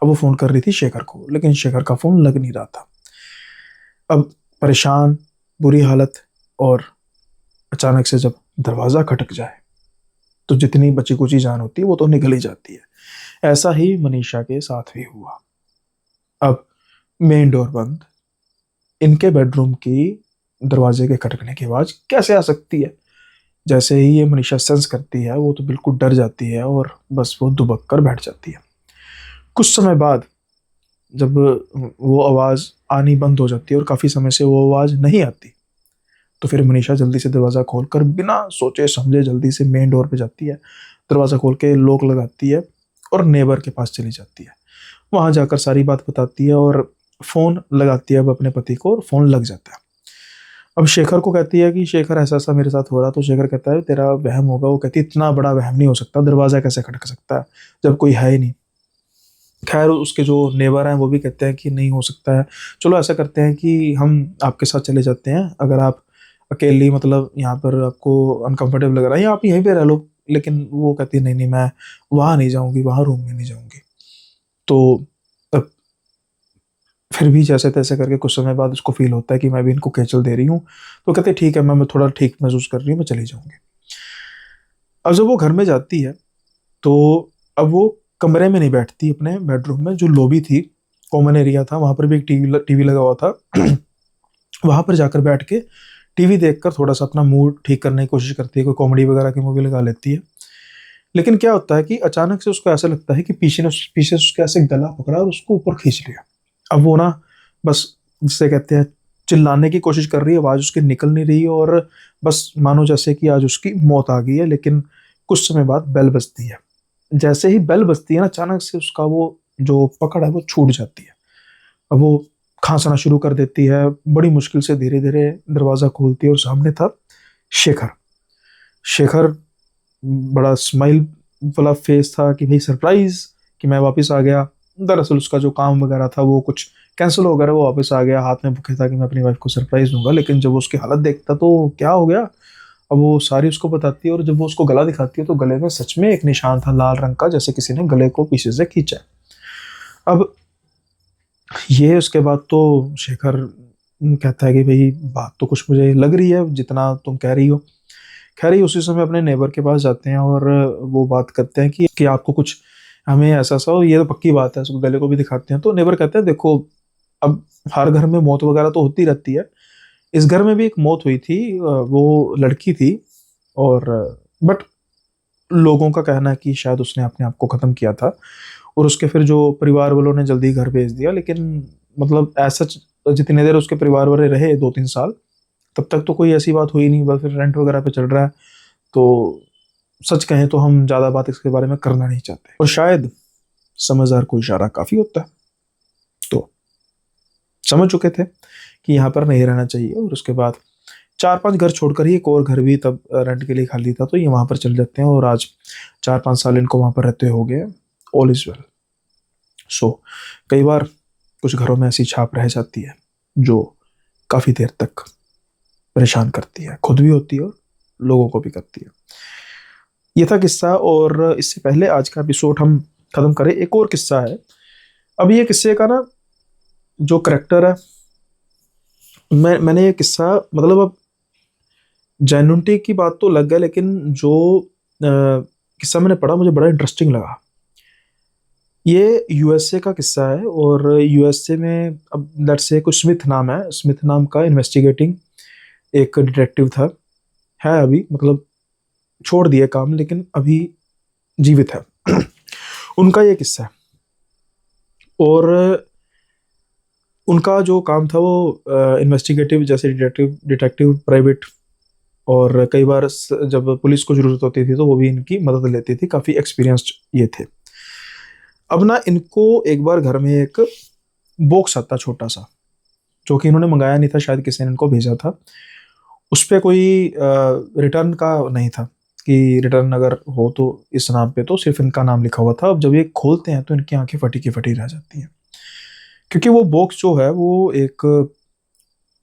अब वो फोन कर रही थी शेखर को, लेकिन शेखर का फोन लग नहीं रहा था। अब परेशान, बुरी हालत, और अचानक से जब दरवाजा खटक जाए तो जितनी बची कुची जान होती है वो तो निकल ही जाती है। ऐसा ही मनीषा के साथ भी हुआ। अब मेन डोर बंद, इनके बेडरूम की दरवाजे के खटकने की आवाज कैसे आ सकती है? जैसे ही ये मनीषा सेंस करती है, वो तो बिल्कुल डर जाती है और बस वो दुबक कर बैठ जाती है। कुछ समय बाद जब वो आवाज़ आनी बंद हो जाती है और काफ़ी समय से वो आवाज़ नहीं आती, तो फिर मनीषा जल्दी से दरवाज़ा खोलकर बिना सोचे समझे जल्दी से मेन डोर पे जाती है, दरवाज़ा खोल के लॉक लगाती है और नेबर के पास चली जाती है। वहाँ जाकर सारी बात बताती है और फ़ोन लगाती है अब अपने पति को, और फ़ोन लग जाता है। अब शेखर को कहती है कि शेखर ऐसा ऐसा मेरे साथ हो रहा। तो शेखर कहता है तेरा वहम होगा। वो कहती है इतना बड़ा वहम नहीं हो सकता, दरवाज़ा कैसे खटक सकता है जब कोई है ही नहीं। खैर उसके जो नेबर हैं वो भी कहते हैं कि नहीं हो सकता है, चलो ऐसा करते हैं कि हम आपके साथ चले जाते हैं, अगर आप अकेली मतलब यहाँ पर आपको अनकंफर्टेबल लग रहा है या आप यहीं पे रह लो। लेकिन वो कहती है नहीं नहीं, मैं वहाँ नहीं जाऊँगी, वहाँ रूम में नहीं जाऊँगी। तो अब फिर भी जैसे तैसे करके कुछ समय बाद उसको फील होता है कि मैं भी इनको केचल दे रही हूँ। तो कहते ठीक है, मैं थोड़ा ठीक महसूस कर रही हूँ, मैं चली जाऊँगी। अब जब वो घर में जाती है तो अब वो कमरे में नहीं बैठती, अपने बेडरूम में जो लॉबी थी, कॉमन एरिया था, वहां पर भी एक टीवी लगा हुआ था। वहां पर जाकर बैठ के टीवी देखकर थोड़ा सा अपना मूड ठीक करने की कोशिश करती है, कोई कॉमेडी वगैरह की मूवी लगा लेती है। लेकिन क्या होता है कि अचानक से उसको ऐसा लगता है कि पीछे से उसके ऐसे गला पकड़ा और उसको ऊपर खींच लिया। अब वो ना बस, जिसे कहते हैं, चिल्लाने की कोशिश कर रही है, आवाज उसकी निकल नहीं रही, और बस मानो जैसे कि आज उसकी मौत आ गई है। लेकिन कुछ समय बाद बेल बजती है। जैसे ही बेल बजती है ना, अचानक से उसका वो जो पकड़ है वो छूट जाती है। अब वो खांसना शुरू कर देती है, बड़ी मुश्किल से धीरे धीरे दरवाजा खोलती है और सामने था शेखर। शेखर बड़ा स्माइल वाला फेस था कि भाई सरप्राइज कि मैं वापस आ गया। दरअसल उसका जो काम वगैरह था वो कुछ कैंसिल हो गया, वो वापस आ गया, हाथ में भूखे था कि मैं अपनी वाइफ को सरप्राइज दूंगा। लेकिन जब वो उसकी हालत देखता तो क्या हो गया। अब वो सारी उसको बताती है, और जब वो उसको गला दिखाती है तो गले में सच में एक निशान था लाल रंग का, जैसे किसी ने गले को पीछे से खींचा है। अब ये उसके बाद तो शेखर कहता है कि भाई बात तो कुछ मुझे लग रही है जितना तुम कह रही हो। खैर ये उसी समय अपने नेबर के पास जाते हैं और वो बात करते हैं कि आपको कुछ हमें ऐसा सा हो, ये तो पक्की बात है, उसको गले को भी दिखाते हैं। तो नेबर कहते हैं देखो, अब हर घर में मौत वगैरह तो होती रहती है, इस घर में भी एक मौत हुई थी, वो लड़की थी, और बट लोगों का कहना है कि शायद उसने अपने आप को खत्म किया था, और उसके फिर जो परिवार वालों ने जल्दी घर भेज दिया। लेकिन मतलब ऐसा जितनी देर उसके परिवार वाले रहे, 2-3 साल, तब तक तो कोई ऐसी बात हुई नहीं, बस फिर रेंट वगैरह पे चल रहा है। तो सच कहें तो हम ज़्यादा बात इसके बारे में करना नहीं चाहते, और शायद समझदार को इशारा काफ़ी होता है। तो समझ चुके थे कि यहाँ पर नहीं रहना चाहिए, और उसके बाद 4-5 घर छोड़कर ही एक और घर भी तब रेंट के लिए खाली था, तो ये वहाँ पर चल जाते हैं, और आज 4-5 साल इनको वहाँ पर रहते हो गए। All is well. सो कई बार कुछ घरों में ऐसी छाप रह जाती है जो काफ़ी देर तक परेशान करती है, खुद भी होती है और लोगों को भी करती है। ये था किस्सा, और इससे पहले आज का एपिसोड हम खत्म करें, एक और किस्सा है। अब ये किस्से का ना जो करेक्टर है, मैंने ये किस्सा मतलब अब जेन्युइनिटी की बात तो लग गया, लेकिन जो किस्सा मैंने पढ़ा मुझे बड़ा इंटरेस्टिंग लगा। ये यूएसए का किस्सा है, और यूएसए में अब लेट्स से कुछ स्मिथ नाम है, स्मिथ नाम का इन्वेस्टिगेटिंग एक डिटेक्टिव था, है अभी, मतलब छोड़ दिया काम लेकिन अभी जीवित है। उनका ये किस्सा है, और उनका जो काम था वो इन्वेस्टिगेटिव, जैसे डिटेक्टिव डिटेक्टिव प्राइवेट, और कई बार जब पुलिस को जरूरत होती थी तो वो भी इनकी मदद लेती थी, काफ़ी एक्सपीरियंस्ड ये थे। अब ना इनको एक बार घर में एक बॉक्स आता छोटा सा, जो कि इन्होंने मंगाया नहीं था, शायद किसी ने इनको भेजा था। उस पर कोई रिटर्न का नहीं था कि रिटर्न अगर हो तो इस नाम पे, तो सिर्फ इनका नाम लिखा हुआ था। अब जब ये खोलते हैं तो इनकी आंखें फटी की फटी रह जाती हैं, क्योंकि वो बॉक्स जो है वो एक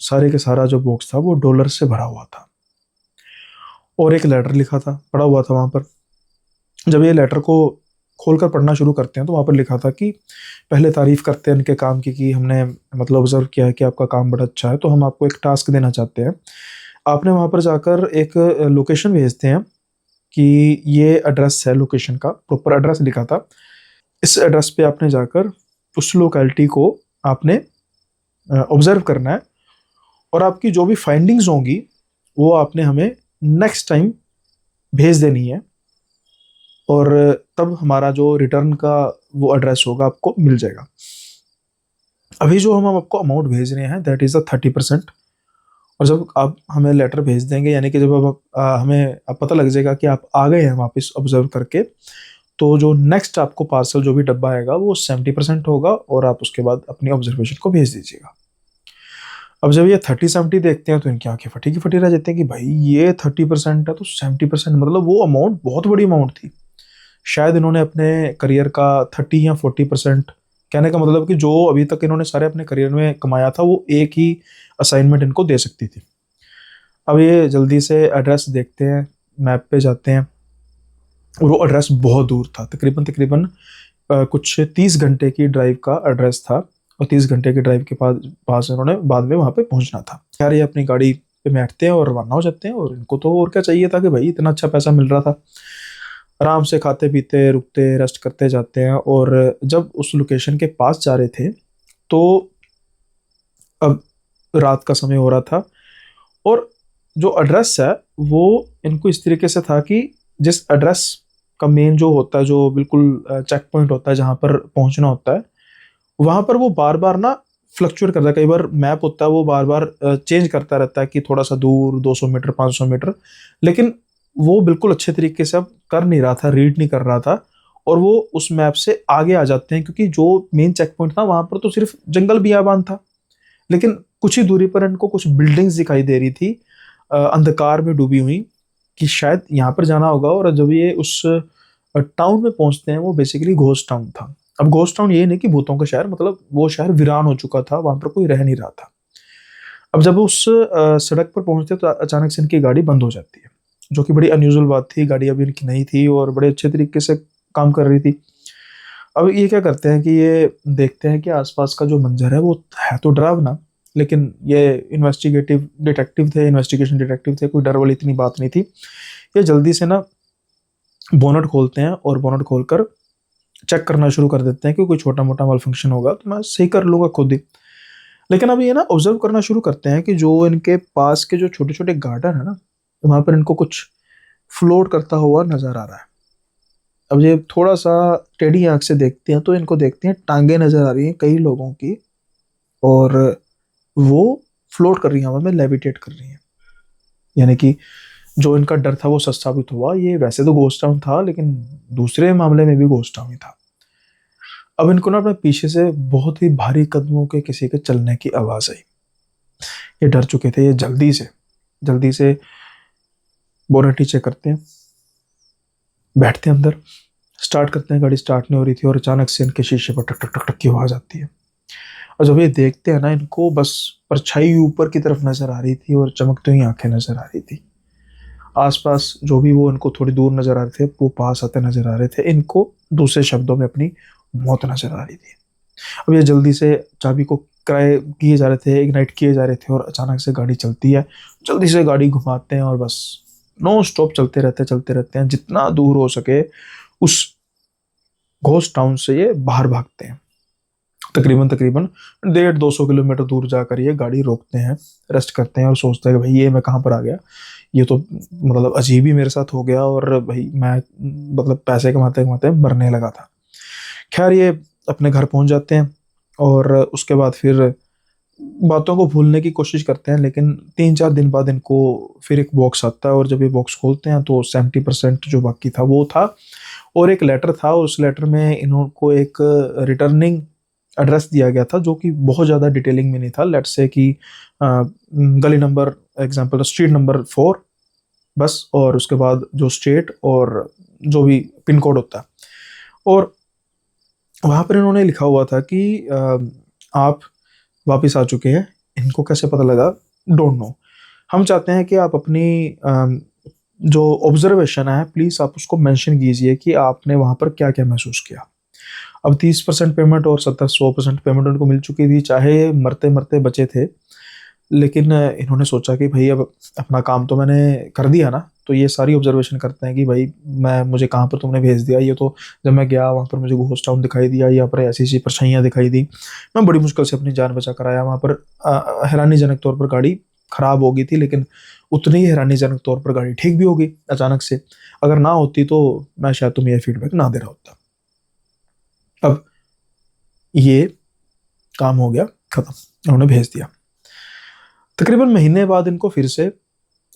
सारे के सारा जो बॉक्स था वो डॉलर से भरा हुआ था, और एक लेटर लिखा था, पड़ा हुआ था वहाँ पर। जब ये लेटर को खोलकर पढ़ना शुरू करते हैं तो वहाँ पर लिखा था कि पहले तारीफ करते हैं इनके काम की, कि हमने मतलब ऑब्जर्व किया है कि आपका काम बड़ा अच्छा है, तो हम आपको एक टास्क देना चाहते हैं। आपने वहाँ पर जाकर एक लोकेशन भेजते हैं कि ये एड्रेस है, लोकेशन का प्रॉपर एड्रेस लिखा था। इस एड्रेस पे आपने जाकर उस लोकेलिटी को आपने ऑब्जर्व करना है, और आपकी जो भी फाइंडिंग्स होंगी वो आपने हमें नेक्स्ट टाइम भेज देनी है, और तब हमारा जो रिटर्न का वो एड्रेस होगा आपको मिल जाएगा। अभी जो हम आपको अमाउंट भेज रहे हैं दैट इज़ अ 30%, और जब आप हमें लेटर भेज देंगे, यानी कि जब हमें अब पता लग जाएगा कि आप आ गए हैं वापस ऑब्जर्व करके, तो जो नेक्स्ट आपको पार्सल जो भी डब्बा आएगा वो 70% होगा, और आप उसके बाद अपनी ऑब्जर्वेशन को भेज दीजिएगा। अब जब ये 30-70 देखते हैं तो इनकी आंखें फटी की फटी रह जाती हैं कि भाई ये 30% है तो 70%, मतलब वो अमाउंट बहुत बड़ी अमाउंट थी। शायद इन्होंने अपने करियर का 30 या 40%, कहने का मतलब कि जो अभी तक इन्होंने सारे अपने करियर में कमाया था वो एक ही असाइनमेंट इनको दे सकती थी। अब ये जल्दी से एड्रेस देखते हैं, मैप पे जाते हैं, और वो एड्रेस बहुत दूर था, तकरीबन तकरीबन कुछ 30 घंटे की ड्राइव का एड्रेस था, और 30 घंटे की ड्राइव के पास इन्होंने बाद में वहाँ पे पहुँचना था। यार ये अपनी गाड़ी पे बैठते हैं और रवाना हो जाते हैं, और इनको तो और क्या चाहिए था कि भाई इतना अच्छा पैसा मिल रहा था, आराम से खाते पीते रुकते रेस्ट करते जाते हैं। और जब उस लोकेशन के पास जा रहे थे तो अब रात का समय हो रहा था, और जो एड्रेस है वो इनको इस तरीके से था कि जिस एड्रेस का मेन जो होता है, जो बिल्कुल चेक पॉइंट होता है जहाँ पर पहुँचना होता है, वहाँ पर वो बार बार ना फ्लक्चुएट करता है। कई बार मैप होता है वो बार बार चेंज करता रहता है कि थोड़ा सा दूर 200 मीटर 500 मीटर, लेकिन वो बिल्कुल अच्छे तरीके से अब कर नहीं रहा था, रीड नहीं कर रहा था, और वो उस मैप से आगे आ जाते हैं, क्योंकि जो मेन चेक पॉइंट था वहाँ पर तो सिर्फ जंगल बियाबान था, लेकिन कुछ ही दूरी पर इनको कुछ बिल्डिंग्स दिखाई दे रही थी अंधकार में डूबी हुई, कि शायद यहाँ पर जाना होगा। और जब ये उस टाउन में पहुंचते हैं, वो बेसिकली घोस्ट टाउन था। अब घोस्ट टाउन ये नहीं कि भूतों का शहर, मतलब वो शहर वीरान हो चुका था, वहां पर कोई रह नहीं रहा था। अब जब उस सड़क पर पहुंचते तो अचानक से इनकी गाड़ी बंद हो जाती है, जो कि बड़ी अनयूजुअल बात थी। गाड़ी अभी इनकी नहीं थी और बड़े अच्छे तरीके से काम कर रही थी। अब ये क्या करते हैं कि ये देखते हैं कि आसपास का जो मंजर है वो है तो डरावना, लेकिन ये इन्वेस्टिगेशन डिटेक्टिव थे, कोई डर वाली इतनी बात नहीं थी। ये जल्दी से ना बोनट खोलते हैं और बोनट खोलकर चेक करना शुरू कर देते हैं कि कोई छोटा मोटा माल फंक्शन होगा तो मैं सही कर लूँगा खुद ही। लेकिन अब ये ना ऑब्जर्व करना शुरू करते हैं कि जो इनके पास के जो छोटे छोटे गार्डन है ना, वहाँ पर इनको कुछ फ्लोट करता हुआ नजर आ रहा है। अब ये थोड़ा सा टेढ़ी आंख से देखते हैं तो इनको देखते हैं टांगे नजर आ रही हैं कई लोगों की, और वो फ्लोट कर रही हैं, हवा में लेविटेट कर रही हैं। यानी कि जो इनका डर था वो सच साबित हुआ। ये वैसे तो घोस्ट टाउन था, लेकिन दूसरे मामले में भी घोस्ट टाउन ही था। अब इनको ना अपने पीछे से बहुत ही भारी कदमों के किसी के चलने की आवाज आई। ये डर चुके थे। ये जल्दी से बोनट नीचे करते हैं, बैठते हैं अंदर, स्टार्ट करते हैं। गाड़ी स्टार्ट नहीं हो रही थी और अचानक से इनके शीशे पर टक टक टक टक की आवाज आती है। और जब ये देखते हैं ना, इनको बस परछाई ऊपर की तरफ नजर आ रही थी और चमकती हुई आंखें नजर आ रही थी। आसपास जो भी वो इनको थोड़ी दूर नजर आ रहे थे वो पास आते नजर आ रहे थे। इनको दूसरे शब्दों में अपनी मौत नजर आ रही थी। अब ये जल्दी से चाबी को क्राई किए जा रहे थे, इग्नाइट किए जा रहे थे, और अचानक से गाड़ी चलती है। जल्दी से गाड़ी घुमाते हैं और बस नो स्टॉप चलते रहते हैं। जितना दूर हो सके उस घोस्ट टाउन से ये बाहर भागते हैं। तकरीबन तकरीबन 150-200 किलोमीटर दूर जाकर ये गाड़ी रोकते हैं, रेस्ट करते हैं और सोचते हैं कि भाई ये मैं कहाँ पर आ गया, ये तो मतलब अजीब ही मेरे साथ हो गया, और भाई मैं मतलब पैसे कमाते कमाते मरने लगा था। खैर ये अपने घर पहुंच जाते हैं और उसके बाद फिर बातों को भूलने की कोशिश करते हैं। लेकिन 3-4 दिन बाद इनको फिर एक बॉक्स आता है, और जब ये बॉक्स खोलते हैं तो 70% जो बाकी था वो था, और एक लेटर था। और उस लेटर में इनको एक रिटर्निंग एड्रेस दिया गया था जो कि बहुत ज़्यादा डिटेलिंग में नहीं था। लेट्स से कि गली नंबर, एग्जांपल स्ट्रीट नंबर 4 बस, और उसके बाद जो स्टेट और जो भी पिन कोड होता है। और वहाँ पर इन्होंने लिखा हुआ था कि आप वापस आ चुके हैं। इनको कैसे पता लगा, डोंट नो। हम चाहते हैं कि आप अपनी जो ऑब्जर्वेशन है प्लीज़ आप उसको मेंशन कीजिए कि आपने वहाँ पर क्या क्या महसूस किया। अब 30% पेमेंट और 100% पेमेंट उनको मिल चुकी थी, चाहे मरते मरते बचे थे। लेकिन इन्होंने सोचा कि भाई अब अपना काम तो मैंने कर दिया ना, तो ये सारी ऑब्जर्वेशन करते हैं कि भाई मुझे कहाँ पर तुमने भेज दिया। ये तो जब मैं गया वहाँ पर मुझे घोस्ट टाउन दिखाई दिया, यहाँ पर ऐसी ऐसी परछाइयाँ दिखाई दी। मैं बड़ी मुश्किल से अपनी जान बचा कर आया। वहाँ पर हैरानीजनक तौर पर गाड़ी खराब हो गई थी, लेकिन उतनी ही हैरानीजनक तौर पर गाड़ी ठीक भी हो गई अचानक से। अगर ना होती तो मैं शायद तुम्हें ये फीडबैक ना दे रहा होता। अब ये काम हो गया खत्म, उन्होंने भेज दिया। तकरीबन महीने बाद इनको फिर से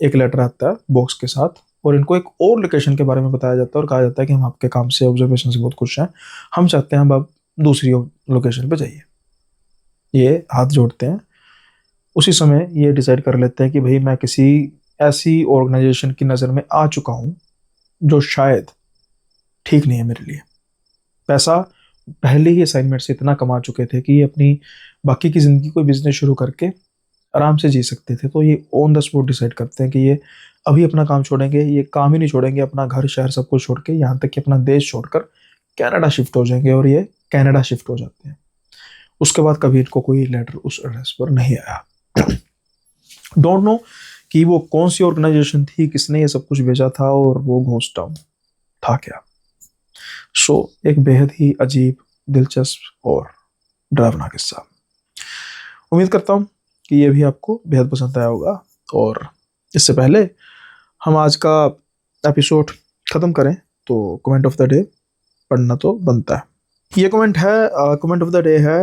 एक लेटर आता है बॉक्स के साथ, और इनको एक और लोकेशन के बारे में बताया जाता है और कहा जाता है कि हम आपके काम से, ऑब्जर्वेशन से बहुत खुश हैं, हम चाहते हैं अब आप दूसरी लोकेशन पे जाइए। ये हाथ जोड़ते हैं। उसी समय ये डिसाइड कर लेते हैं कि भाई मैं किसी ऐसी ऑर्गेनाइजेशन की नज़र में आ चुका हूँ जो शायद ठीक नहीं है मेरे लिए। पैसा पहले ही असाइनमेंट से इतना कमा चुके थे कि ये अपनी बाकी की ज़िंदगी कोई बिजनेस शुरू करके आराम से जी सकते थे। तो ये ऑन द स्पॉट डिसाइड करते हैं कि ये अभी अपना काम छोड़ेंगे। ये काम ही नहीं छोड़ेंगे, अपना घर शहर सब कुछ छोड़ के, यहाँ तक कि अपना देश छोड़कर कनाडा शिफ्ट हो जाएंगे। और ये कनाडा शिफ्ट हो जाते हैं। उसके बाद कभी इनको कोई लेटर उस एड्रेस पर नहीं आया। डोंट नो कि वो कौन सी ऑर्गेनाइजेशन थी, किसने ये सब कुछ भेजा था, और वो घोस्ट टाउन था क्या। सो एक बेहद ही अजीब, दिलचस्प और डरावना किस्सा। उम्मीद करता हूँ कि ये भी आपको बेहद पसंद आया होगा। और इससे पहले हम आज का एपिसोड ख़त्म करें तो कमेंट ऑफ द डे पढ़ना तो बनता है। ये कमेंट ऑफ द डे है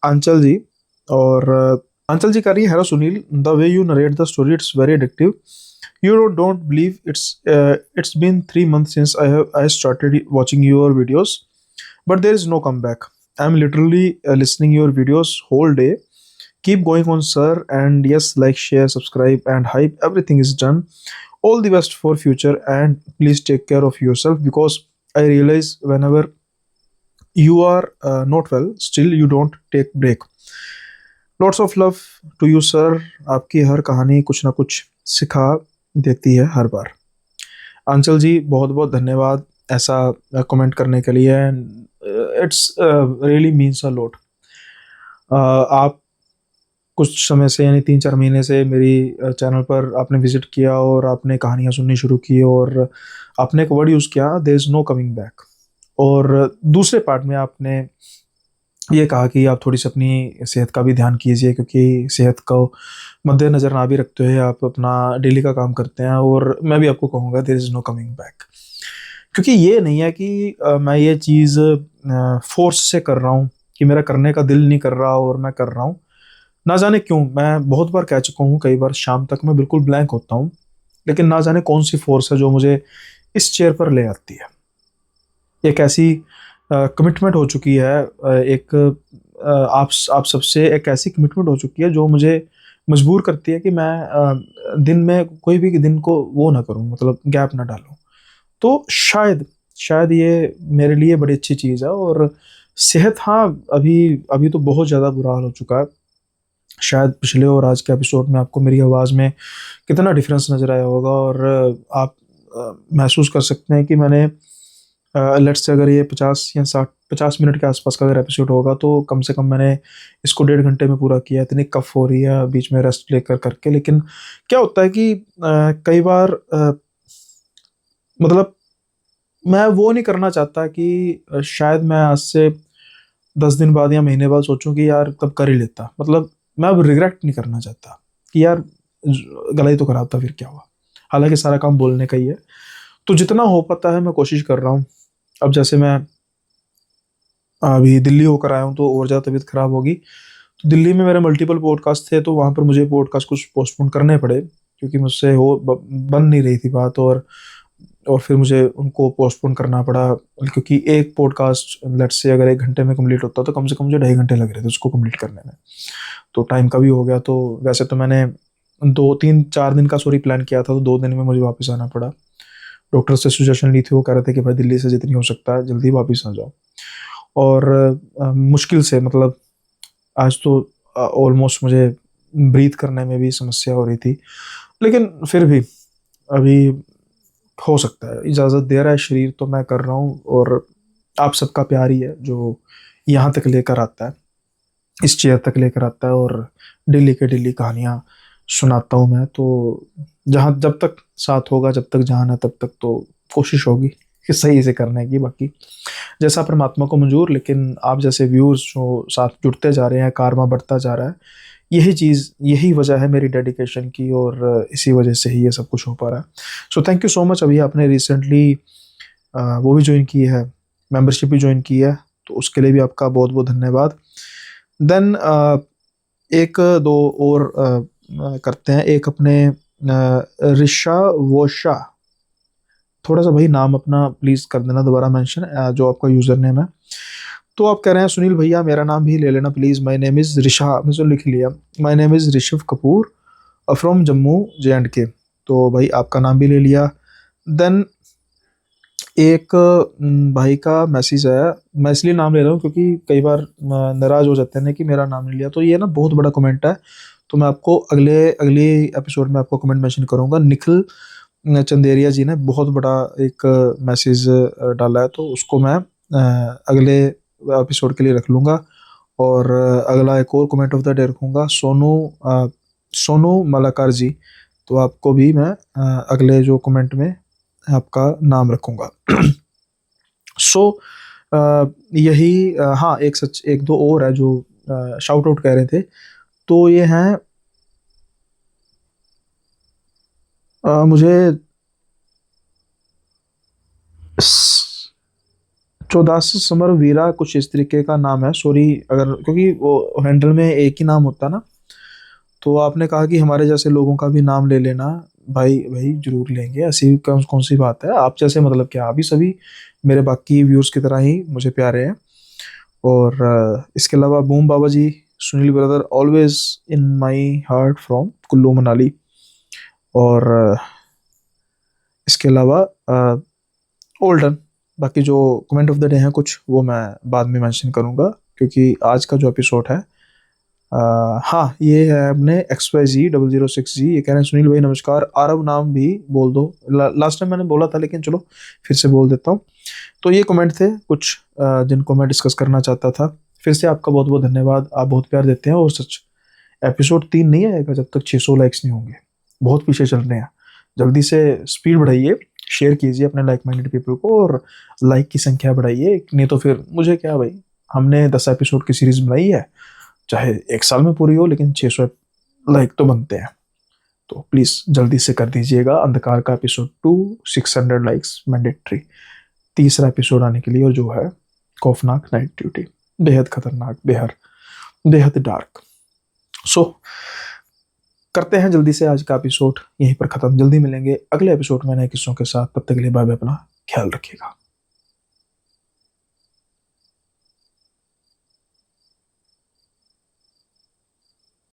@आंचल जी। और आंचल जी कह रही है, hello Sunil, the way you narrate the story it's very addictive. You don't believe it's been 3 months since I started watching your videos, but there is no comeback. I'm literally listening your videos whole day. Keep going on, sir. And yes, like, share, subscribe, and hype. Everything is done. All the best for future, and please take care of yourself, because I realize whenever you are not well, still you don't take break. Lots of love to you, sir. आपकी हर कहानी कुछ ना कुछ सिखा देती है हर बार। आंचल जी बहुत बहुत धन्यवाद ऐसा कमेंट करने के लिए। It's really means a lot. आप कुछ समय से यानी 3-4 महीने से मेरी चैनल पर आपने विजिट किया और आपने कहानियाँ सुननी शुरू की और आपने एक वर्ड यूज़ किया, there is no coming back. और दूसरे पार्ट में आपने ये कहा कि आप थोड़ी सी अपनी सेहत का भी ध्यान कीजिए, क्योंकि सेहत को मद्देनज़र ना भी रखते हुए आप अपना डेली का काम करते हैं। और मैं भी आपको कहूँगा there is no coming back, क्योंकि ये नहीं है कि मैं ये चीज़ फोर्स से कर रहा हूँ कि मेरा करने का दिल नहीं कर रहा और मैं कर रहा हूँ। ना जाने क्यों, मैं बहुत बार कह चुका हूँ, कई बार शाम तक मैं बिल्कुल ब्लैंक होता हूँ, लेकिन ना जाने कौन सी फोर्स है जो मुझे इस चेयर पर ले आती है। एक ऐसी कमिटमेंट हो चुकी है, एक आप सबसे एक ऐसी कमिटमेंट हो चुकी है जो मुझे मजबूर करती है कि मैं दिन में कोई भी दिन को वो ना करूं, मतलब गैप ना डालूं। तो शायद शायद ये मेरे लिए बड़ी अच्छी चीज़ है। और सेहत, हाँ, अभी अभी तो बहुत ज़्यादा बुरा हाल हो चुका है। शायद पिछले और आज के एपिसोड में आपको मेरी आवाज़ में कितना डिफरेंस नज़र आया होगा। और आप महसूस कर सकते हैं कि मैंने लेट्स से अगर ये 50 मिनट के आसपास का अगर एपिसोड होगा तो कम से कम मैंने इसको 1.5 घंटे में पूरा किया। इतनी कफ हो रही है बीच में रेस्ट लेकर करके। लेकिन क्या होता है कि कई बार मतलब मैं वो नहीं करना चाहता कि शायद मैं आज से 10 दिन बाद या महीने बाद सोचूं कि यार तब कर ही लेता। मतलब मैं अब रिग्रेट नहीं करना चाहता कि यार गला ही तो खराब था, फिर क्या हुआ। हालांकि सारा काम बोलने का ही है। तो जितना हो पाता है मैं कोशिश कर रहा हूँ। अब जैसे मैं अभी दिल्ली होकर आया हूँ तो और ज़्यादा तबीयत खराब होगी। तो दिल्ली में मेरे मल्टीपल पॉडकास्ट थे, तो वहाँ पर मुझे पॉडकास्ट कुछ पोस्टपोन करने पड़े, क्योंकि मुझसे बन नहीं रही थी बात। और फिर मुझे उनको पोस्टपोन करना पड़ा, क्योंकि एक पॉडकास्ट लेट्स से अगर 1 घंटे में कंप्लीट होता तो कम से कम मुझे 2.5 घंटे लग रहे थे उसको कंप्लीट करने में। तो टाइम का भी हो गया। तो वैसे तो मैंने 2-3-4 दिन का प्लान किया था, तो 2 दिन में मुझे वापस आना पड़ा। डॉक्टर से सजेशन ली थी, वो कह रहे थे कि भाई दिल्ली से जितनी हो सकता है जल्दी वापस आ जाओ। और मुश्किल से, मतलब आज तो ऑलमोस्ट मुझे ब्रीथ करने में भी समस्या हो रही थी। लेकिन फिर भी अभी हो सकता है, इजाज़त दे रहा है शरीर, तो मैं कर रहा हूँ। और आप सबका प्यार ही है जो यहाँ तक लेकर आता है, इस चेयर तक लेकर आता है। और डेली के डेली कहानियाँ सुनाता हूँ मैं। तो जहाँ जब तक साथ होगा, जब तक जान है, तब तक तो कोशिश होगी कि सही से करने की। बाकी जैसा परमात्मा को मंजूर, लेकिन आप जैसे व्यूअर्स जो साथ जुड़ते जा रहे हैं, कारवा बढ़ता जा रहा है। यही चीज़, यही वजह है मेरी डेडिकेशन की, और इसी वजह से ही ये सब कुछ हो पा रहा है। So thank you so much. अभी आपने रिसेंटली वो भी ज्वाइन की है, मेंबरशिप भी ज्वाइन की है, तो उसके लिए भी आपका बहुत बहुत धन्यवाद। देन एक दो और करते हैं। एक अपने ऋषा वोशा, थोड़ा सा भाई नाम अपना प्लीज़ कर देना दोबारा मेंशन, जो आपका यूज़र नेम है। तो आप कह रहे हैं सुनील भैया मेरा नाम भी ले लेना please, my name is Risha, आपने तो लिख लिया। My name is Rishabh Kapoor from Jammu J&K। तो भाई आपका नाम भी ले लिया। देन एक भाई का मैसेज आया, मैं इसलिए नाम ले रहा हूँ क्योंकि कई बार नाराज़ हो जाते हैं ना कि मेरा नाम नहीं लिया। तो ये ना बहुत बड़ा कमेंट है, तो मैं आपको अगले एपिसोड में आपको कमेंट मेंशन करूँगा। निखिल चंदेरिया जी ने बहुत बड़ा एक मैसेज डाला है, तो उसको मैं अगले एपिसोड के लिए रख लूँगा। और अगला एक और कमेंट ऑफ द डे रखूँगा, सोनू मलाकार जी। तो आपको भी मैं अगले जो कमेंट में आपका नाम रखूँगा। सो यही हाँ, एक दो और है जो शाउट आउट कह रहे थे। तो ये हैं मुझे चौदास समर वीरा कुछ इस तरीके का नाम है। सॉरी अगर, क्योंकि वो हैंडल में एक ही नाम होता है ना। तो आपने कहा कि हमारे जैसे लोगों का भी नाम ले लेना। भाई भाई जरूर लेंगे, ऐसी कौन कौन सी बात है। आप जैसे मतलब क्या, अभी सभी मेरे बाकी व्यूअर्स की तरह ही मुझे प्यारे हैं। और इसके अलावा boom Baba ji, Sunil brother always in my heart from Kullu Manali. और इसके अलावा ओल्डन, बाकी जो कमेंट ऑफ द डे हैं कुछ वो मैं बाद में मेंशन करूंगा, क्योंकि आज का जो एपिसोड है हाँ, ये है अपने XYZ006 जी। ये कह रहे हैं सुनील भाई नमस्कार, आरव नाम भी बोल दो। लास्ट टाइम मैंने बोला था, लेकिन चलो फिर से बोल देता हूँ। तो ये कमेंट थे कुछ जिनको मैं डिस्कस करना चाहता था। फिर से आपका बहुत बहुत धन्यवाद, आप बहुत प्यार देते हैं। और सच, एपिसोड 3 नहीं आएगा जब तक 600 लाइक्स नहीं होंगे। बहुत पीछे चल रहे हैं। जल्दी से स्पीड बढ़ाइए, शेयर कीजिए अपने लाइक माइंडेड पीपल को, और लाइक की संख्या बढ़ाइए। नहीं तो फिर मुझे क्या भाई, हमने 10 एपिसोड की सीरीज बनाई है, चाहे 1 साल में पूरी हो, लेकिन 600 लाइक तो बनते हैं। तो प्लीज़ जल्दी से कर दीजिएगा। अंधकार का एपिसोड 2, 600 लाइक्स मैंडेटरी। तीसरा एपिसोड आने के लिए, और जो है खौफनाक नाइट ड्यूटी, बेहद खतरनाक, बेहद बेहद डार्क। सो करते हैं जल्दी से आज का एपिसोड यहीं पर खत्म। जल्दी मिलेंगे अगले एपिसोड में नए किस्सों के साथ। तब तक के लिए बाय बाय, अपना ख्याल रखिएगा।